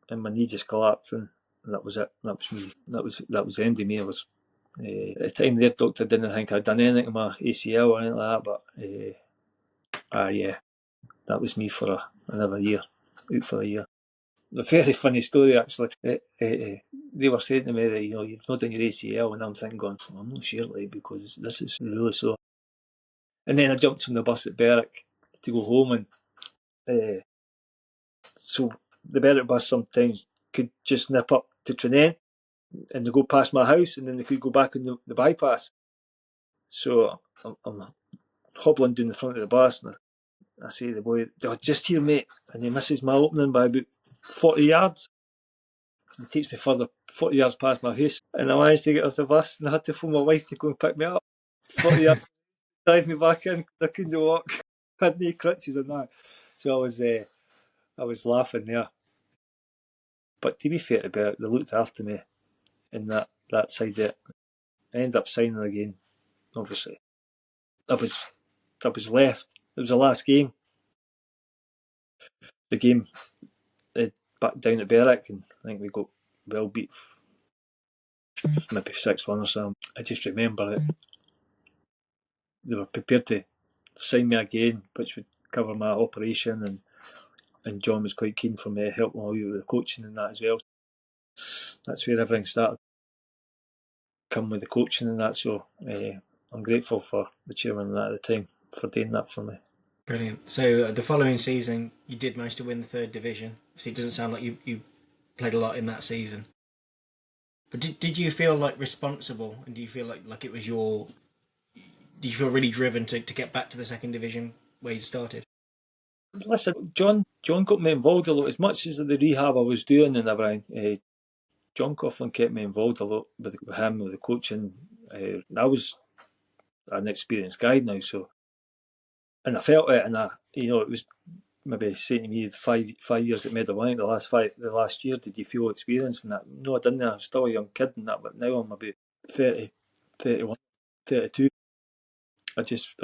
and my knee just collapsed, and that was it. That was me. That was the end of me. At the time, their doctor didn't think I'd done anything to my ACL or anything like that, but yeah, that was me for another year, out for a year. A very funny story, actually. They were saying to me that you've not done your ACL, and I'm thinking, well, I'm not sure, like, because this is really sore. And then I jumped on the bus at Berwick to go home, and so the Berwick bus sometimes could just nip up to Trinent, and they go past my house, and then they could go back on the bypass. So I'm hobbling down the front of the bus, and I say to the boy, "Oh, just here, mate," and he misses my opening by about 40 yards. It takes me further 40 yards past my house, and I managed to get off the bus, and I had to phone my wife to go and pick me up. 40 yards, drive me back in, because I couldn't walk. I had no crutches and that. So I was laughing there. But to be fair to Berwick, they looked after me in that side of it. I ended up signing again, obviously. I was left. It was the last game. The game back down at Berwick, and I think we got well beat, maybe 6-1 or something. I just remember that they were prepared to sign me again, which would cover my operation, and John was quite keen for me to help him with the coaching and that as well. That's where everything started, come with the coaching and that. So I'm grateful for the chairman and that at the time for doing that for me. Brilliant. So the following season, you did manage to win the third division, it doesn't sound like you played a lot in that season. But did you feel like responsible, and do you feel like it was your? Do you feel really driven to get back to the second division where you started? Listen, John got me involved a lot. As much as the rehab I was doing and everything, John Coughlin kept me involved a lot with him, with the coaching. I was an experienced guy now, so, and I felt it, and it was maybe saying to me 5 years at Meadowbank, the last year, did you feel experienced and that? No, I didn't. I was still a young kid and that, but now I'm about 30, 31, 32. I just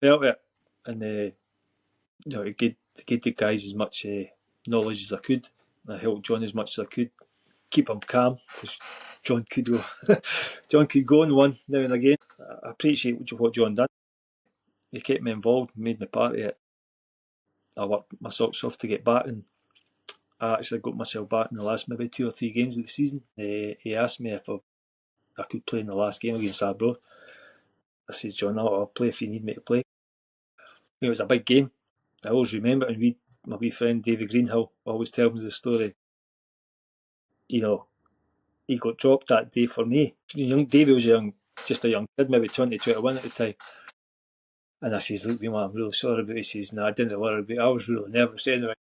felt it, and I gave the guys as much knowledge as I could. I helped John as much as I could, keep him calm, because John could go, John could go on one now and again. I appreciate what John done. He kept me involved, made me part of it. I worked my socks off to get back, and I actually got myself back in the last maybe 2 or 3 games of the season. He asked me if I could play in the last game against Arbroath. I said, John, I'll play if you need me to play. It was a big game. I always remember it, and my wee friend David Greenhill always tells me the story. He got dropped that day for me. Young David was just a young kid, maybe 20, 21 at the time. And I says, look, man, I'm really sorry about it. He says, no, I didn't worry about it. I was really nervous anyway.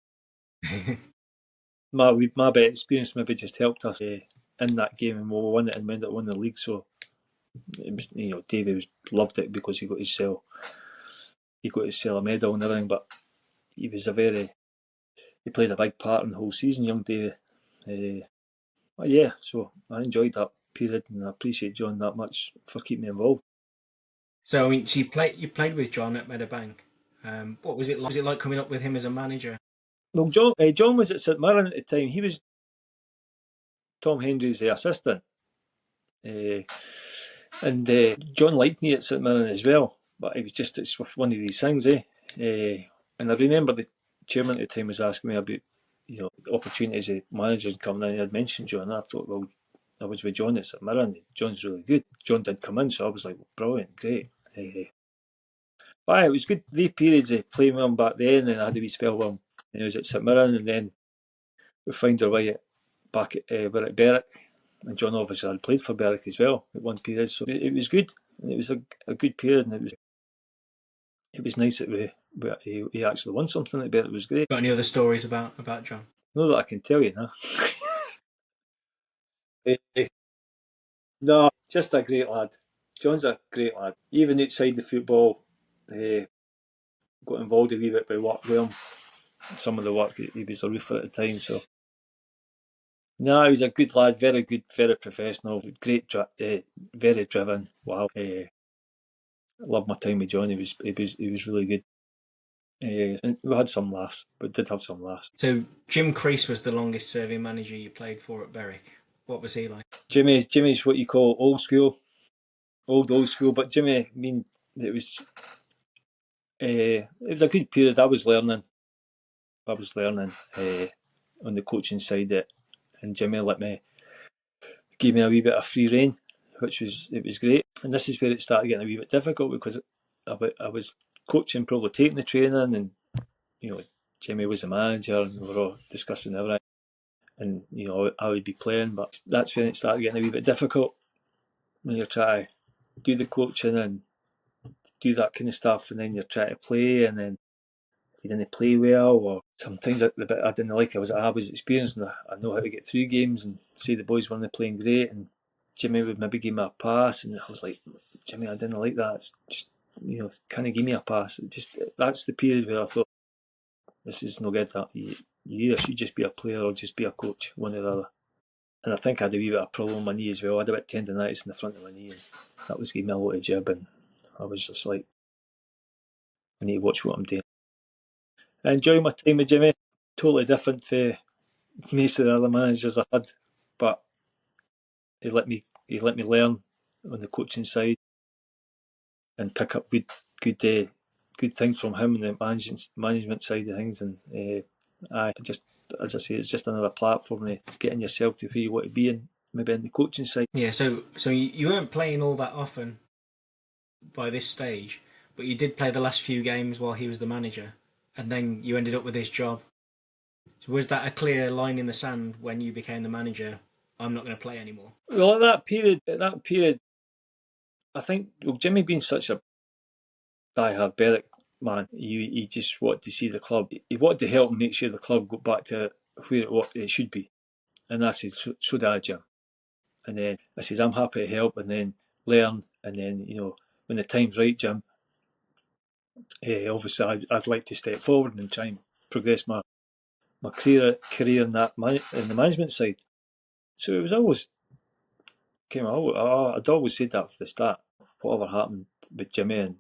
My bit experience maybe just helped us in that game, and we won it and we ended up winning the league. So it was, David loved it because he got his sell a medal and everything. But he played a big part in the whole season, young David. Yeah, so I enjoyed that period, and I appreciate John that much for keeping me involved. So I mean, so you played with John at Meadowbank. What was it like? Was it like coming up with him as a manager? Well, John was at St Mirren at the time. He was Tom Hendry's assistant. And John liked me at St Mirren as well, but it's one of these things, eh? And I remember the chairman at the time was asking me about, opportunities of managers coming in. I'd mentioned John, and I thought, well, I was with John at St Mirren. John's really good. John did come in, so I was like, brilliant, great. But it was good. The periods of playing with him back then, and I had a wee spell with him. And I was at St Mirren, and then we found our way back we're at Berwick, and John obviously had played for Berwick as well at one period, so it was good. And it was a good period, and it was nice that he actually won something at Berwick. It was great. Got any other stories about John? Not that I can tell you now. No, just a great lad. John's a great lad. Even outside the football, got involved a wee bit by work with him. Some of the work, he was a roofer at the time, so. No, he was a good lad, very good, very professional, great, very driven. Wow, loved my time with John. He was really good. And we had some laughs, but did have some laughs. So Jim Crease was the longest serving manager you played for at Berwick. What was he like? Jimmy's what you call old school, old school. But Jimmy, I mean, it was a good period. I was learning on the coaching side, and Jimmy gave me a wee bit of free rein, it was great. And this is where it started getting a wee bit difficult, because I was coaching, probably taking the training, and Jimmy was the manager, and we were all discussing everything. And I would be playing, but that's when it started getting a wee bit difficult, when you're trying to do the coaching and do that kind of stuff, and then you're trying to play, and then you didn't play well, or sometimes the bit I didn't like, I was experienced, and I know how to get through games, and say the boys weren't playing great, and Jimmy would maybe give me a pass, and I was like, Jimmy, I didn't like that. It's just, kind of give me a pass. That's the period where I thought, this is no good. That you either should just be a player or just be a coach, one or the other. And I think I had a wee bit of a problem with my knee as well. I had a bit of tendonitis in the front of my knee, and that was giving me a lot of jib, and I was just like, I need to watch what I'm doing. I enjoyed my time with Jimmy. Totally different to most of the other managers I had, but he let me learn on the coaching side and pick up good things from him, and the management side of things. And I just, as I say, it's just another platform of getting yourself to who you want to be, and maybe in the coaching side. Yeah, so you weren't playing all that often by this stage, but you did play the last few games while he was the manager, and then you ended up with this job. So was that a clear line in the sand when you became the manager? I'm not going to play anymore. Well, at that period, I think Jimmy being such a diehard Berwick man, he just wanted to see the club. He wanted to help make sure the club got back to where it should be. And I said, so did I, Jim. And then I said, I'm happy to help and then learn. And then, when the time's right, Jim, obviously I'd like to step forward and try and progress my career in in the management side. So it was always I'd always said that from the start. Whatever happened with Jimmy and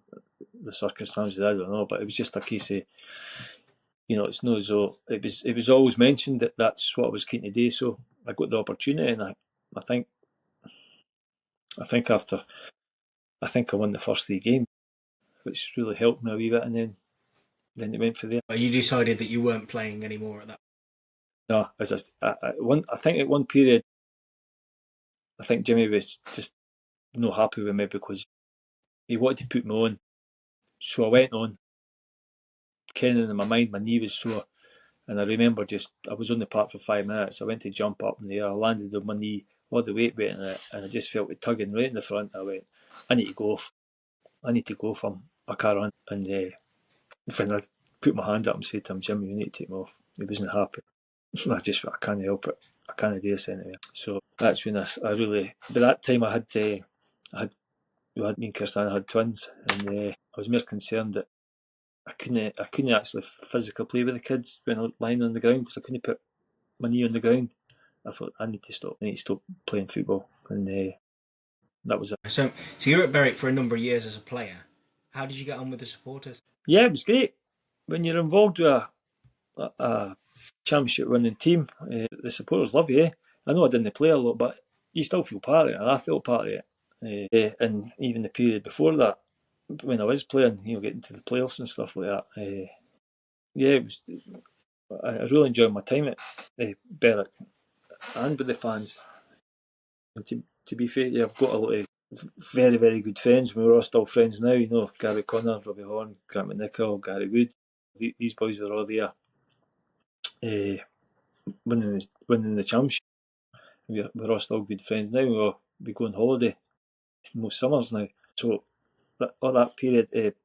the circumstances, I don't know, but it was just a case of, it's not as though it was always mentioned that that's what I was keen to do. So I got the opportunity, and I think after I won the first 3 games, which really helped me a wee bit, and then it went for there. But you decided that you weren't playing anymore at that. No, I think at one period, I think Jimmy was just not happy with me because he wanted to put me on. So I went on, kenning in my mind my knee was sore, and I remember I was on the park for 5 minutes. I went to jump up in the air, I landed on my knee, all the weight went in it, and I just felt it tugging right in the front. I went, I need to go off. I need to go for him. I can't run. And when I put my hand up and said to him, Jimmy, you need to take me off. He wasn't happy. I can't help it. I can't do this anyway. So that's when I really, by that time me and Kirstana had twins, and I was more concerned that I couldn't actually physically play with the kids when I was lying on the ground because I couldn't put my knee on the ground. I thought I need to stop. I need to stop playing football, and that was it. So you were at Berwick for a number of years as a player. How did you get on with the supporters? Yeah, it was great when you're involved with a championship winning team. The supporters love you. I know I didn't play a lot, but you still feel part of it, and I felt part of it. And even the period before that, when I was playing, getting to the playoffs and stuff like that. Yeah, it was. I really enjoyed my time at Berwick and with the fans. And to be fair, I've got a lot of very, very good friends. We're all still friends now. Gary Connor, Robbie Horn, Grant McNichol, Gary Wood. These boys were all there, winning the championship. We're all still good friends now. We go on holiday most summers now. So all that period, it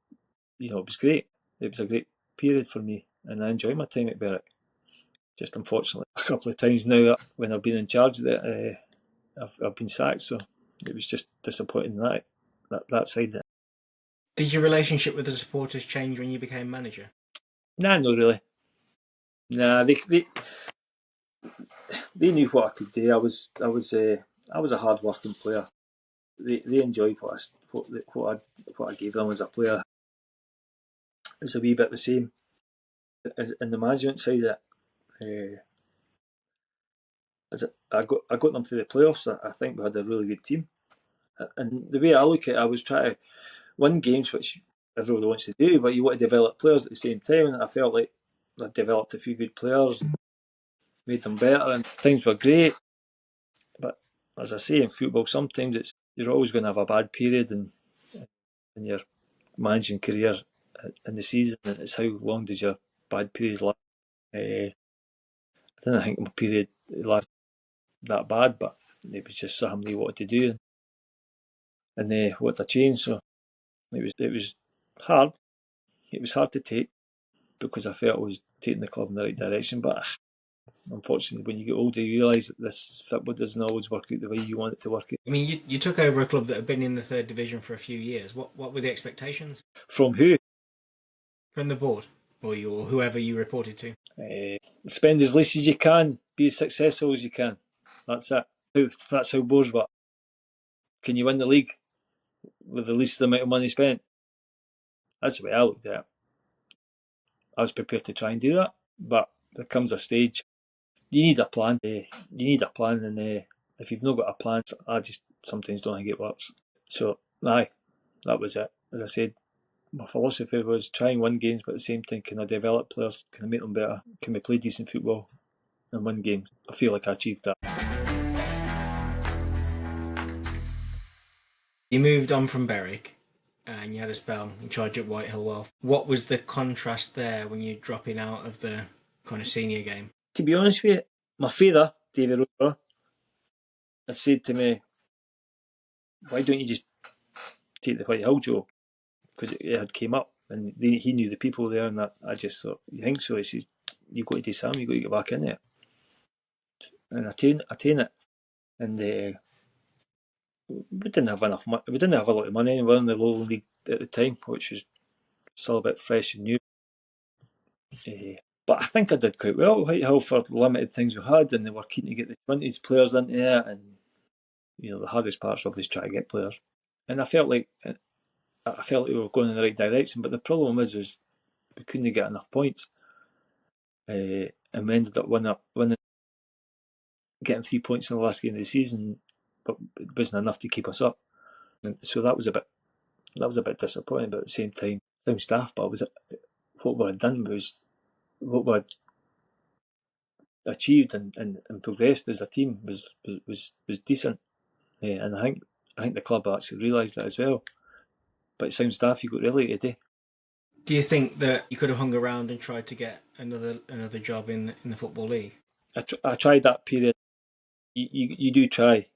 was great. It was a great period for me, and I enjoyed my time at Berwick. Just unfortunately, a couple of times now when I've been in charge of it, I've been sacked. So it was just disappointing that side of it. Did your relationship with the supporters change when you became manager? Nah, not really. Nah, they knew what I could do. I was a hard working player. They enjoyed what I gave them as a player. It's a wee bit the same as in the management side of it. I got them to the playoffs. I think we had a really good team. And the way I look at it, I was trying to win games, which everybody wants to do, but you want to develop players at the same time. And I felt like I developed a few good players, made them better, and things were great. But as I say in football, sometimes you're always going to have a bad period in your managing career in the season. And it's how long does your bad period last? I didn't think my period lasted that bad, but it was just something they wanted to do, and they wanted to change. So it was hard. It was hard to take because I felt I was taking the club in the right direction. But unfortunately, when you get older, you realise that this football doesn't always work out the way you want it to work out. I mean, you took over a club that had been in the third division for a few years. What were the expectations? From who? From the board or whoever you reported to? Spend as least as you can, be as successful as you can. That's it. That's how boards work. Can you win the league with the least amount of money spent? That's the way I looked at it. I was prepared to try and do that, but there comes a stage you need a plan. And if you've not got a plan, I just sometimes don't think it works. So, that was it. As I said, my philosophy was try and win games, but at the same time, can I develop players? Can I make them better? Can we play decent football and win games? I feel like I achieved that. You moved on from Berwick and you had a spell in charge at Whitehill Wealth. What was the contrast there when you're dropping out of the kind of senior game? To be honest with you, my father, David Roper, had said to me, why don't you just take the Whitehall job? Because it had came up and he knew the people there, and that. I just thought, you think so? He says, you've got to do something, you've got to get back in there. And I taken it. And we didn't have enough money. We didn't have a lot of money. We were in the low league at the time, which was still a bit fresh and new. But I think I did quite well at Whitehall for the limited things we had, and they were keen to get the 20s players into there. And the hardest part's obviously trying to get players. And I felt like we were going in the right direction. But the problem was we couldn't get enough points, and we ended up winning, getting 3 points in the last game of the season, but it wasn't enough to keep us up. And so that was a bit disappointing. But at the same time, same staff, but what we had done was what we had achieved and progressed as a team was decent, and I think the club actually realised that as well. But same staff, you got relegated. Do you think that you could have hung around and tried to get another job in the Football League? I tried that period. You do try.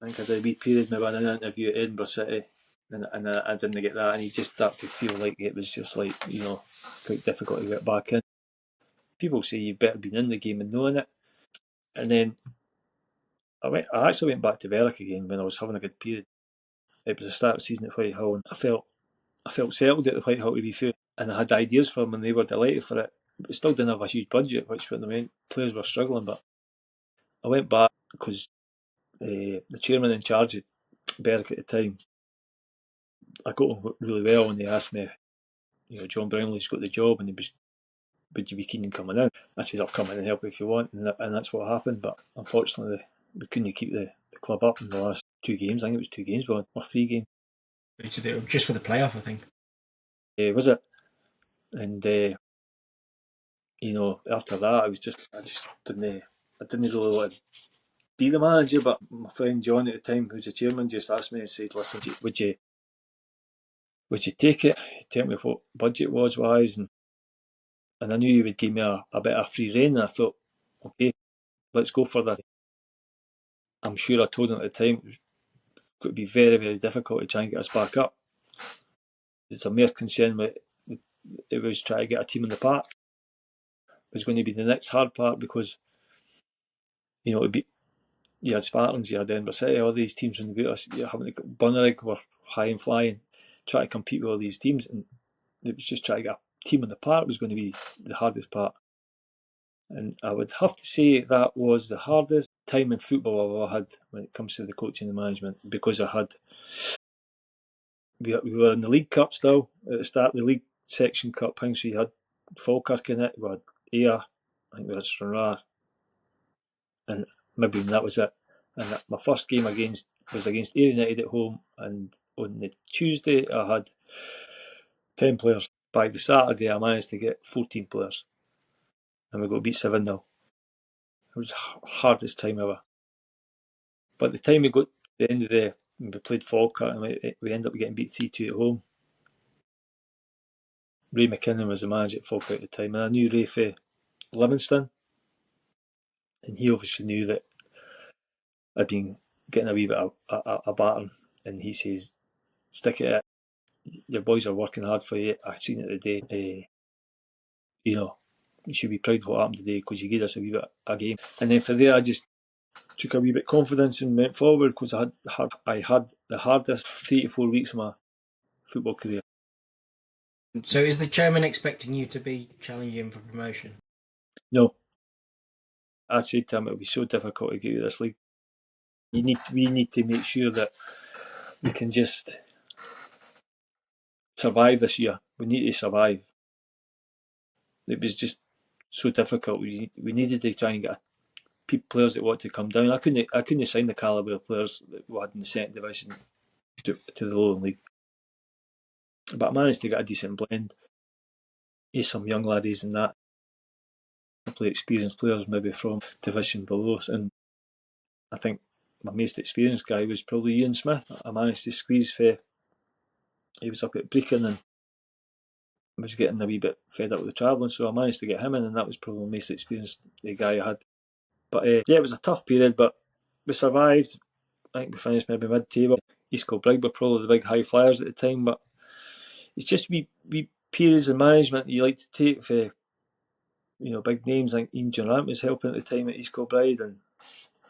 I think I did a wee period maybe in an interview at Edinburgh City, and I didn't get that, and you just start to feel like it was just like quite difficult to get back in. People say you've better been in the game and knowing it, and then I actually went back to Berwick again when I was having a good period. It was the start of the season at Whitehall, and I felt settled at the Whitehall, to be fair, and I had ideas for them, and they were delighted for it. But we still didn't have a huge budget, which meant players were struggling. But I went back because the chairman in charge at Berwick at the time, I got on really well, and they asked me, John Brownlee's got the job, and would you be keen on coming in? I said, I'll come in and help if you want, and that's what happened. But unfortunately, we couldn't keep the club up in the last 2 games. I think it was 2 games, or 3 games. Just for the playoff, I think. Was it? And after that, I just didn't really want to be the manager. But my friend John at the time, who's the chairman, just asked me and said, "Listen, would you take it?" He told me what budget was wise, and I knew he would give me a bit of free rein. And I thought, okay, let's go for that. I'm sure I told him at the time it was going to be very, very difficult to try and get us back up. It's a mere concern with it was trying to get a team in the park. It was going to be the next hard part because it'd be. You had Spartans, you had Edinburgh City, all these teams on the beat us. You having to Bunnerig were high and flying, try to compete with all these teams, and it was just trying to get a team in the park was going to be the hardest part. And I would have to say that was the hardest time in football I've ever had when it comes to the coaching and management, because we were in the League Cup still at the start, the League Section Cup, so you had Falkirk in it, we had Ayr, I think we had Stranraer, and maybe that was it. And my first game was against Ayr United at home, and on the Tuesday I had 10 players. By the Saturday I managed to get 14 players, and we got beat 7-0. It was the hardest time ever. But the time we got to the end of we played Falkirk, and we ended up getting beat 3-2 at home. Ray McKinnon was the manager at Falkirk at the time, and I knew Ray for Livingston, and he obviously knew that I'd been getting a wee bit of a battering, and he says, stick it, your boys are working hard for you. I seen it today. You should be proud of what happened today because you gave us a wee bit of a game. And then from there, I just took a wee bit of confidence and went forward, because I had the hardest 3 to 4 weeks of my football career. So is the chairman expecting you to be challenging him for promotion? No. I said to him, it'll be so difficult to get out of this league. We need to make sure that we can just survive this year. We need to survive. It was just so difficult. We needed to try and get players that want to come down. I couldn't sign the calibre of players that we had in the second division to the lower league. But I managed to get a decent blend of some young laddies and that. A couple of experienced players maybe from division below. And I think my most experienced guy was probably Ian Smith. I managed to squeeze for. He was up at Brecon, and was getting a wee bit fed up with the travelling, so I managed to get him in, and that was probably the most experienced guy I had. But yeah, it was a tough period, but we survived. I think we finished maybe mid-table. East Kilbride were probably the big high flyers at the time, but it's just wee periods of management that you like to take for big names. I think Ian Durant was helping at the time at East Kilbride, and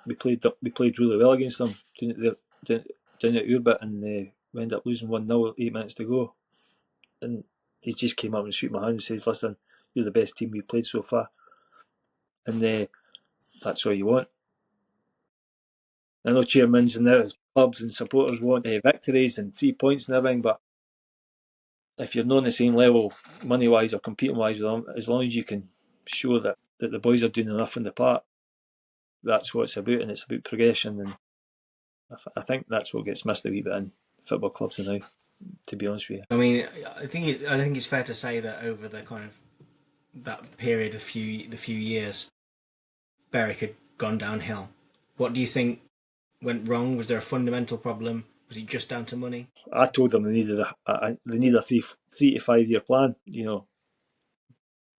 we played really well against them down at Urbit, and we ended up losing 1-0 with 8 minutes to go. And he just came up and shook my hand and says, "Listen, you're the best team we've played so far," and that's all you want. I know chairmans and now clubs and supporters want victories and 3 points and everything, but if you're not on the same level money wise or competing wise with them, as long as you can show that the boys are doing enough in the park, that's what it's about, and it's about progression. And I think that's what gets missed a wee bit in football clubs now, to be honest with you. I mean, I think it's fair to say that over the kind of that period of the few years, Berwick had gone downhill. What do you think went wrong? Was there a fundamental problem? Was it just down to money? I told them they needed a 3 to 5 year plan.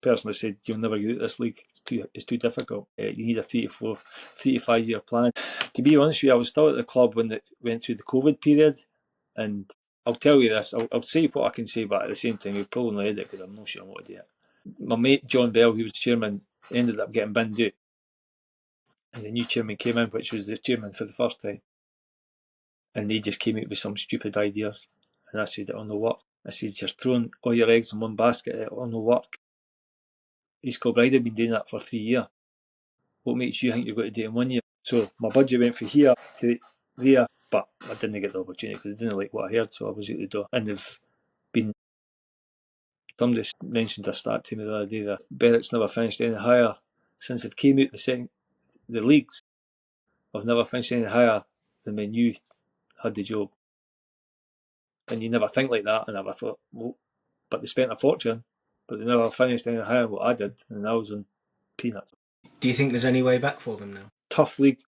Personally said, "You'll never get out of this league. It's too difficult. You need a 3 to 5 year plan." To be honest with you, I was still at the club when they went through the COVID period, and I'll tell you this. I'll say what I can say, but at the same time, we'll probably not edit because I'm not sure what to do it. My mate John Bell, who was chairman, ended up getting binned out, and the new chairman came in, which was the chairman for the first time, and they just came out with some stupid ideas, and I said, "It'll no work." I said, "You're throwing all your eggs in one basket. It'll no work." East Kilbride had been doing that for 3 years. What makes you think you're going to do it in 1 year? So my budget went from here to there, but I didn't get the opportunity because I didn't like what I heard, so I was out the door. And they've been. Somebody mentioned a stat to me the other day that Berwick's never finished any higher since they came out the leagues. I've never finished any higher than when you had the job. And you never think like that. And I never thought, well, but they spent a fortune, but they never finished any higher than what I did, and I was on peanuts. Do you think there's any way back for them now? Tough league.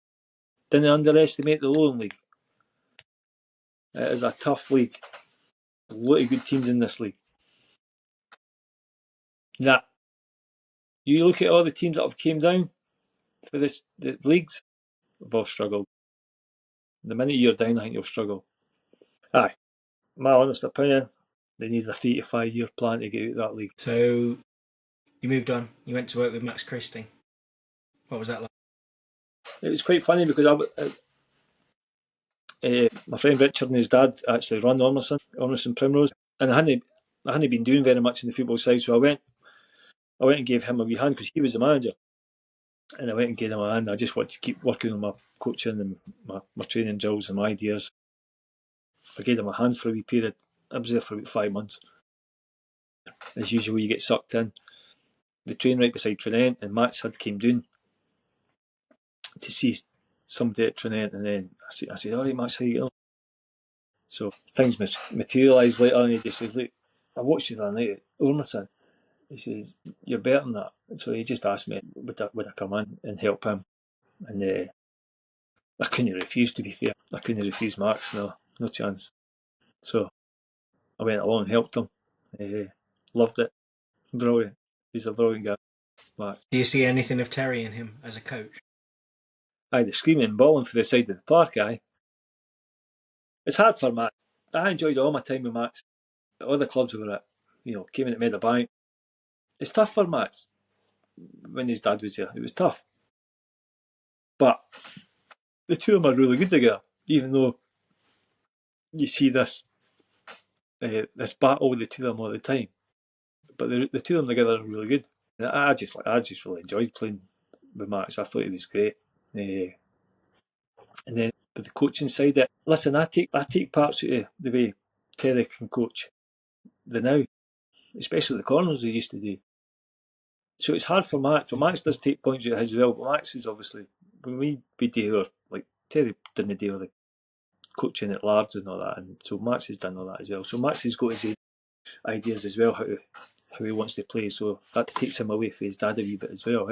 Didn't underestimate the Lowland League. It is a tough league. A lot of good teams in this league. Nah. You look at all the teams that have came down for the leagues, they've all struggled. The minute you're down, I think you'll struggle. Aye. My honest opinion, they need a 3 to 5 year plan to get out of that league. So you moved on. You went to work with Max Christie. What was that like? It was quite funny because my friend Richard and his dad actually run Ormiston Primrose, and I hadn't been doing very much in the football side, so I went and gave him a wee hand because he was the manager, and I went and gave him a hand. I just wanted to keep working on my coaching and my training drills and my ideas. I gave him a hand for a wee period. I was there for about 5 months. As usual, you get sucked in. The train right beside Trinent, and Max had came down to see somebody at Trinent, and then I said, "All right, Max, how you getting on?" So things materialised later, and he just said, "Look, I watched you the other night at Ormiston." He says, "You're better than that." So he just asked me would I come in and help him, and I couldn't refuse. To be fair, I couldn't refuse Max. No chance. So I went along and helped him. Loved it. Brilliant. He's a brilliant guy, Max. Do you see anything of Terry in him as a coach? Aye, the screaming and bawling for the side of the park, aye. It's hard for Max. I enjoyed all my time with Max. All the clubs we were at, came in at Meadowbank. It's tough for Max when his dad was there. It was tough. But the two of them are really good together, even though you see this battle with the two of them all the time. But the two of them together are really good. And I just really enjoyed playing with Max. I thought he was great. And then with the coaching side, listen, I take parts out of the way Terry can coach the now, especially the corners he used to do. So it's hard for Max. Well, Max does take points out of his as well, but Max is obviously, when we do like Terry didn't do the coaching at large and all that, and so Max has done all that as well. So Max has got his ideas as well, how he wants to play, so that takes him away from his dad a wee bit as well.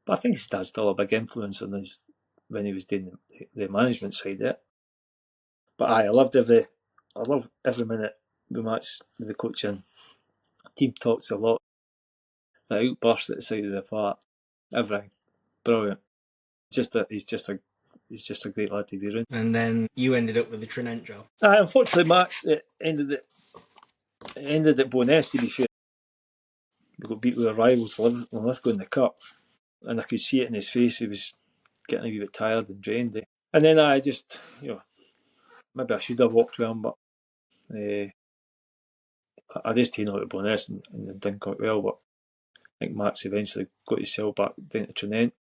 But I think his dad's still a big influence on his when he was doing the management side of it. But I love every minute with Max with the coaching. Team talks a lot. The outburst at the side of the park, everything, brilliant. He's just a great lad to be around. And then you ended up with the Trinent job. Unfortunately, Max, it ended at Bo'ness, to be fair. We got beat with our rivals Lithgow in the cup, and I could see it in his face. He was getting a wee bit tired and drained. And then I just, maybe I should have walked with him, but I just came out of Bo'ness and it didn't go well. But I think Max eventually got his cell back down to Trinent.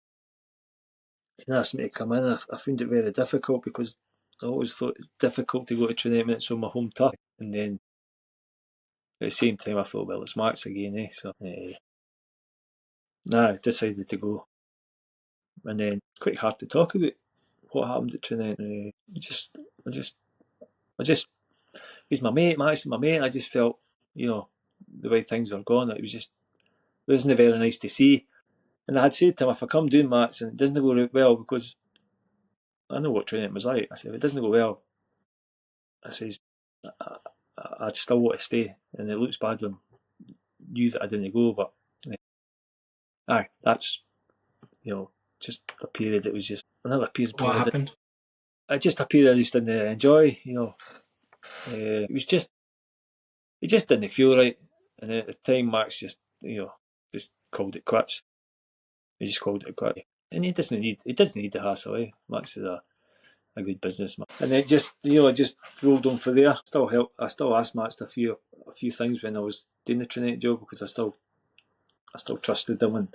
And asked me to come in. I found it very difficult because I always thought it was difficult to go to Trinent when it's on my home turf. And then at the same time, I thought, well, it's Max again, So, I decided to go. And then it's quite hard to talk about what happened at Trinent. I just, he's my mate, Max is my mate. I just felt, the way things were going, it wasn't very nice to see. And I had said to him, if I come doing Max and it doesn't go well, because I know what Trinent was like, I said, if it doesn't go well, I says, I'd still want to stay. And it looks bad when knew that I didn't go, but that's, just a period. It was just another period. What happened? Just a period I just didn't enjoy, it was just, it just didn't feel right. And then at the time, Max just called it quits. He just called it quits. And he doesn't need the hassle, Max is a good businessman. And it just, just rolled on from there. I still asked Max a few things when I was doing the Trinent job, because I still trusted him and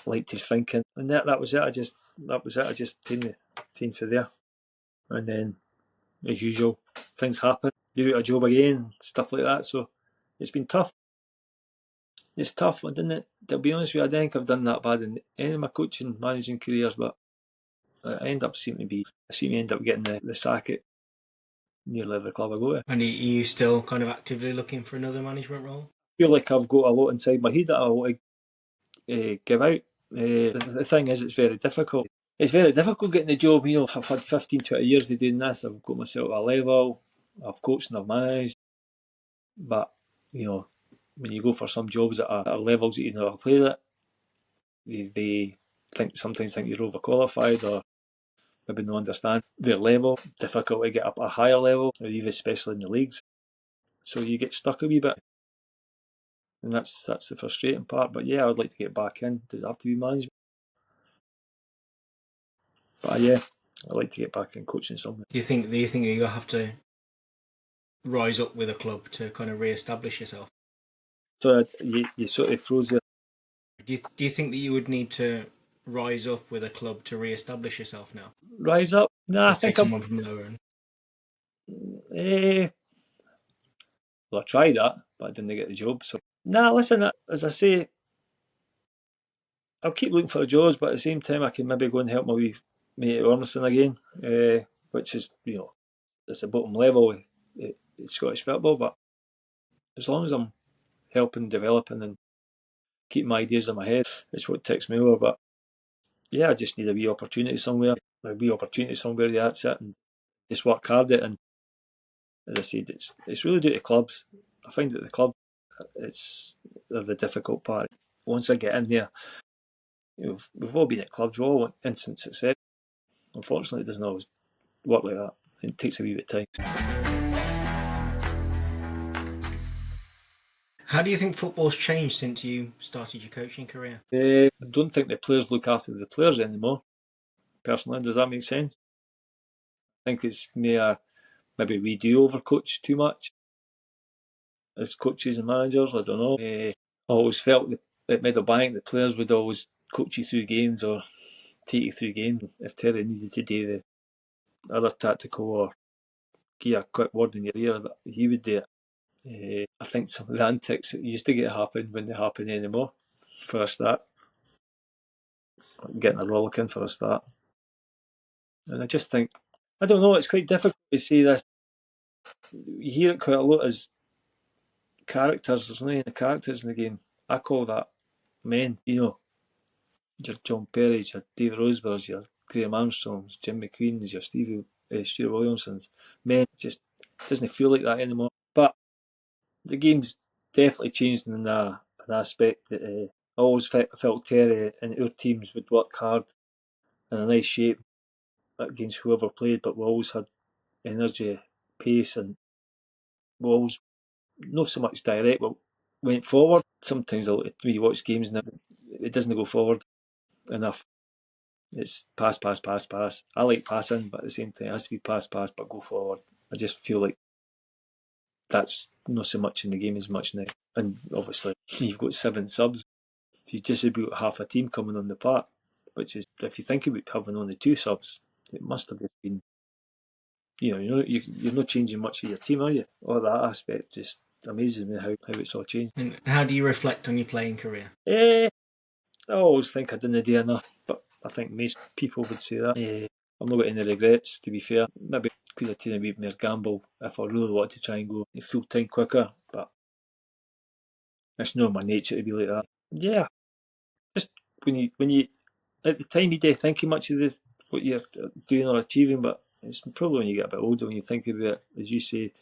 liked his thinking. And that was it. I just taken for there. And then, as usual, things happen. Do a job again, stuff like that. So it's been tough. It's tough, to be honest with you, I don't think I've done that bad in any of my coaching, managing careers, but I seem to end up getting the sack at nearly every club I go to. And are you still kind of actively looking for another management role? I feel like I've got a lot inside my head that I want to give out. The thing is, it's very difficult. It's very difficult getting the job. I've had 15, 20 years of doing this. I've got myself at a level. I've coached and I've managed. But, when you go for some jobs that are levels that you never played at, they sometimes think you're overqualified, or maybe don't understand their level. Difficult to get up a higher level, or even especially in the leagues. So you get stuck a wee bit. And that's the frustrating part. But yeah, I would like to get back in. Does it have to be management? But yeah, I'd like to get back in coaching somewhere. Do you think you have to rise up with a club to kind of re-establish yourself? So you sort of froze there. Do you think that you would need to rise up with a club to re-establish yourself now? Rise up? No, I think someone from lower end. Well, I tried that, but I didn't get the job. So listen, as I say, I'll keep looking for jobs, but at the same time, I can maybe go and help my wee mate at Ormiston again, which is, it's the bottom level of Scottish football. But as long as I'm helping, developing, and keeping my ideas in my head, it's what takes me over. But yeah, I just need a wee opportunity somewhere. That's it, and just work hard at it. And as I said, it's really due to clubs. I find that the club, they're the difficult part. Once I get in there, we've all been at clubs, we all want instant success. Unfortunately, it doesn't always work like that. It takes a wee bit of time. How do you think football's changed since you started your coaching career? I don't think the players look after the players anymore. Personally, does that make sense? I think it's maybe we do overcoach too much as coaches and managers. I don't know. I always felt that at Meadowbank, the players would always coach you through games or take you through games. If Terry needed to do the other tactical or give a quick word in your ear, he would do it. I think some of the antics that used to get happen wouldn't happen anymore, for a start. Getting a rollicking for a start. And I just think, I don't know, it's quite difficult to say this. You hear it quite a lot as characters. There's not any characters in the game. I call that men. Your John Perry's, your David Roseberry's, your Graham Armstrong's, Jim McQueen's, your Stuart Williamson's. Men just doesn't feel like that anymore. But the game's definitely changed in an aspect that I always felt Terry and our teams would work hard in a nice shape against whoever played, but we always had energy, pace, and we always not so much direct, but went forward. Sometimes when you watch games now, it doesn't go forward enough. It's pass, pass, pass, pass. I like passing, but at the same time, it has to be pass, pass, but go forward. I just feel like that's not so much in the game as much now. And obviously, you've got 7 subs. You just about half a team coming on the park, which is, if you think about having only 2 subs, it must have been, you're not changing much of your team, are you? All that aspect just amazes me how it's all changed. And how do you reflect on your playing career? I always think I didn't do enough, but I think most people would say that. I've not got any regrets, to be fair. Maybe could have taken a wee more gamble if I really wanted to try and go full time quicker, but it's not my nature to be like that. Yeah, just when you at the time you don't think much of what you're doing or achieving, but it's probably when you get a bit older when you think about it, as you say,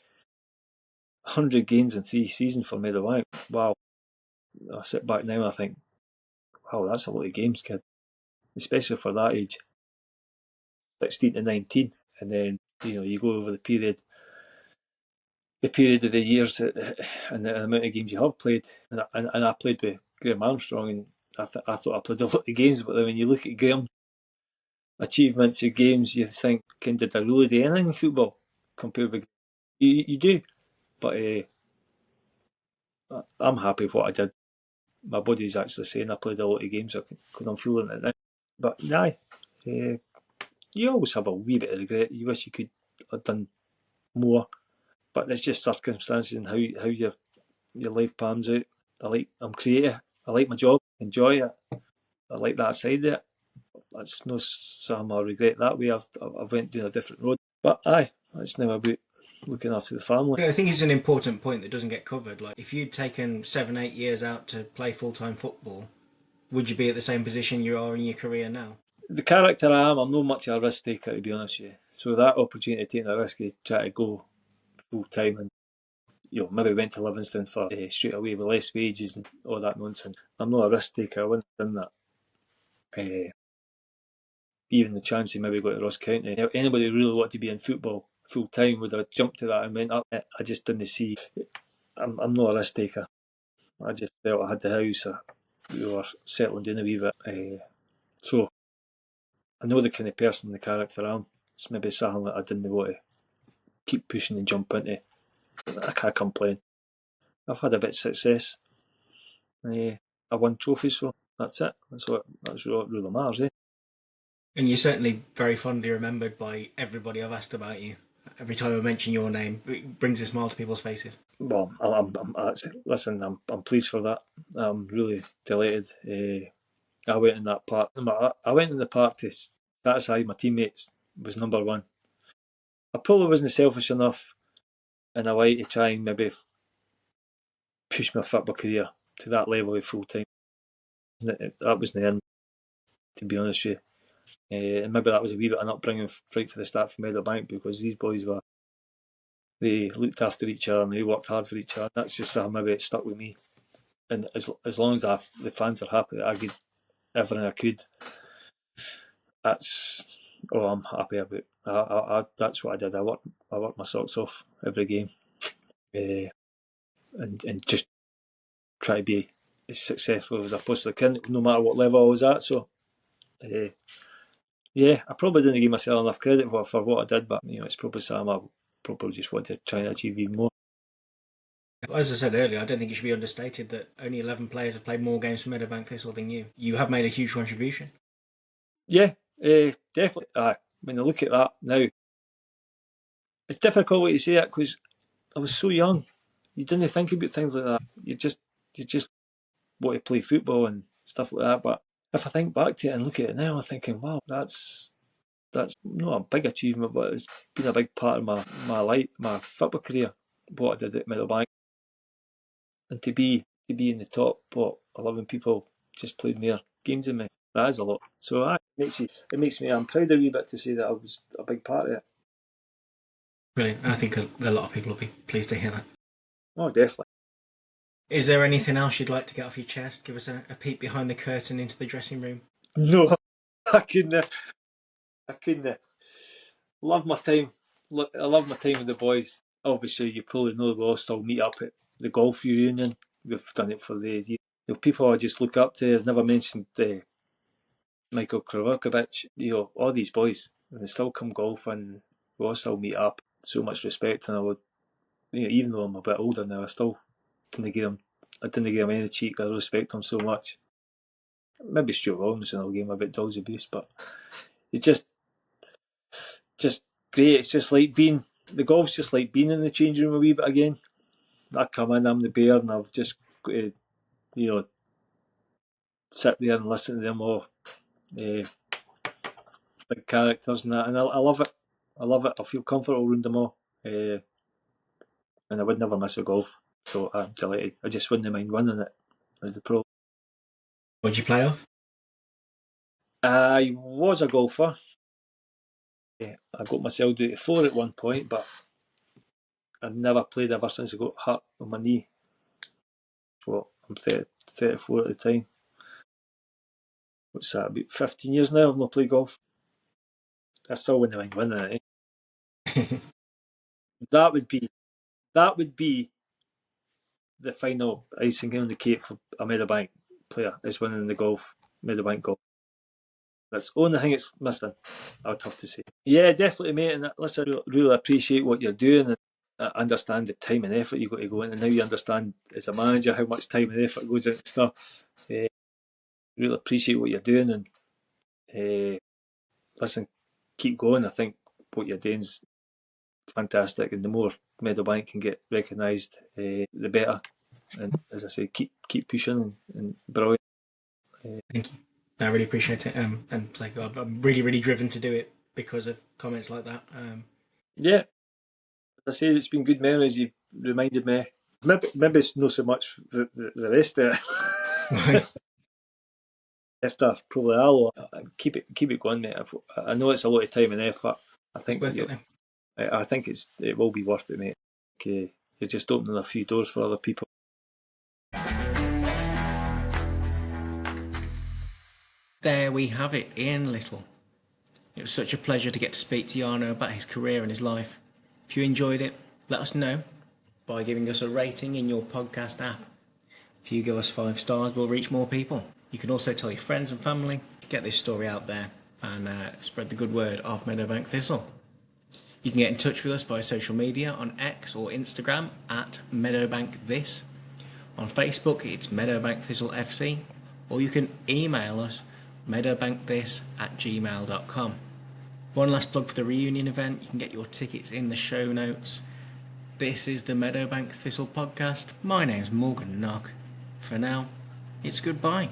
100 games in 3 seasons for Meadowbank. Wow, I sit back now and I think, wow, that's a lot of games, kid, especially for that age, 16 to 19, and then you go over the period of the years and the amount of games you have played, and I played with Graham Armstrong, and I thought I played a lot of games, but then when you look at Graham's achievements of games, you think, did I really do anything in football compared with you do? But I'm happy with what I did. My body's actually saying I played a lot of games because I'm feeling it now. But aye, you always have a wee bit of regret. You wish you could have done more, but it's just circumstances and how your life pans out. I'm creative. I like my job. Enjoy it. I like that side of it. That's no some I regret that way. I've went down a different road. But aye, it's now about looking after the family. I think it's an important point that doesn't get covered. Like, if you'd taken 7, 8 years out to play full-time football, would you be at the same position you are in your career now? The character I am, I'm not much of a risk taker, to be honest with you. So that opportunity to take a risk to try to go full time and maybe went to Livingston for straight away with less wages and all that nonsense. I'm not a risk taker. I wouldn't have done that. Even the chance he maybe got to Ross County. If anybody really wanted to be in football full time would have jumped to that and went up. I just didn't see. I'm not a risk taker. I just felt I had the house. We were settling down a wee bit. So I know the kind of person, the character I am. It's maybe something that I didn't want to keep pushing and jump into. I can't complain. I've had a bit of success. I won trophies, so that's it. That's what really matters. And you're certainly very fondly remembered by everybody I've asked about you. Every time I mention your name, it brings a smile to people's faces. Well, listen, I'm pleased for that. I'm really delighted. I went in that park. I went in the park to satisfy my teammates. Was number one. I probably wasn't selfish enough in a way to try and maybe push my football career to that level of full time. That wasn't the end, to be honest with you. And maybe that was a wee bit of an upbringing right for the start for Meadowbank, because these boys they looked after each other and they worked hard for each other. That's just something maybe it stuck with me. And as long as the fans are happy that I did everything I could, that's all I'm happy about. That's what I did. I worked my socks off every game, and just try to be as successful as I possibly can, no matter what level I was at. So, yeah, I probably didn't give myself enough credit for what I did, but it's probably something I probably just want to try and achieve even more. As I said earlier, I don't think it should be understated that only 11 players have played more games for Meadowbank Thistle than you. You have made a huge contribution. Yeah, definitely. When I look at that now, it's difficult way to say it because I was so young. You didn't think about things like that. You just want to play football and stuff like that. But if I think back to it and look at it now, I'm thinking, wow, that's not a big achievement, but it's been a big part of my life, my football career. What I did at Meadowbank, and to be in the top 11 people just played more games than me. That is a lot. So it makes me. I'm proud a wee bit to say that I was a big part of it. Brilliant. I think a lot of people will be pleased to hear that. Oh, definitely. Is there anything else you'd like to get off your chest? Give us a peek behind the curtain into the dressing room. No, I couldn't. I couldn't. Love my time. I love my time with the boys. Obviously, you probably know we all still meet up at the golf reunion. We've done it for the people I just look up to. I've never mentioned Michael Kravokovic. All these boys, and they still come golfing. We all still meet up. So much respect, and I would, even though I'm a bit older now, I still didn't give him. I didn't give him any cheek. I respect him so much. Maybe Stuart Robinson will give him a bit dodgy abuse, but it's just great. It's just like the golf's just like being in the changing room a wee bit again. I come in, I'm the bear, and I've just got to, sit there and listen to them all, big characters and that, and I love it. I love it. I feel comfortable around them all, and I would never miss a golf. So I'm delighted. I just wouldn't mind winning it as the pro. What'd you play off? I was a golfer. I got myself down to 4 at one point, but I've never played ever since I got hurt on my knee. So I'm 34 at the time. What's that, about 15 years now I've not played golf. I still wouldn't mind winning it. That would be the final icing on the cake for a Meadowbank player, is winning the Meadowbank golf. That's the only thing it's missing, I would have to say. Yeah, definitely, mate. And listen, I really appreciate what you're doing, and I understand the time and effort you've got to go in. And now you understand, as a manager, how much time and effort goes into stuff. Really appreciate what you're doing, and listen, keep going. I think what you're doing is fantastic, and the more Meadowbank can get recognised, the better. And as I say, keep pushing, and brilliant. Thank you. I really appreciate it. And like, I'm really, really driven to do it because of comments like that. Yeah, as I say, it's been good memories. You reminded me. Maybe it's not so much the rest of it. After probably I'll keep it going, mate. I know it's a lot of time and effort. I think I think it will be worth it, mate. Okay, you're just opening a few doors for other people. There we have it, Ian Little. It was such a pleasure to get to speak to Yano about his career and his life. If you enjoyed it, let us know by giving us a rating in your podcast app. If you give us 5 stars, we'll reach more people. You can also tell your friends and family, get this story out there, and spread the good word of Meadowbank Thistle. You can get in touch with us via social media on X or Instagram at MeadowbankThis. On Facebook, it's Meadowbank Thistle FC, or you can email us meadowbankthis@gmail.com. One last plug for the reunion event. You can get your tickets in the show notes. This is the Meadowbank Thistle podcast. My name's Morgan Knock. For now, it's goodbye.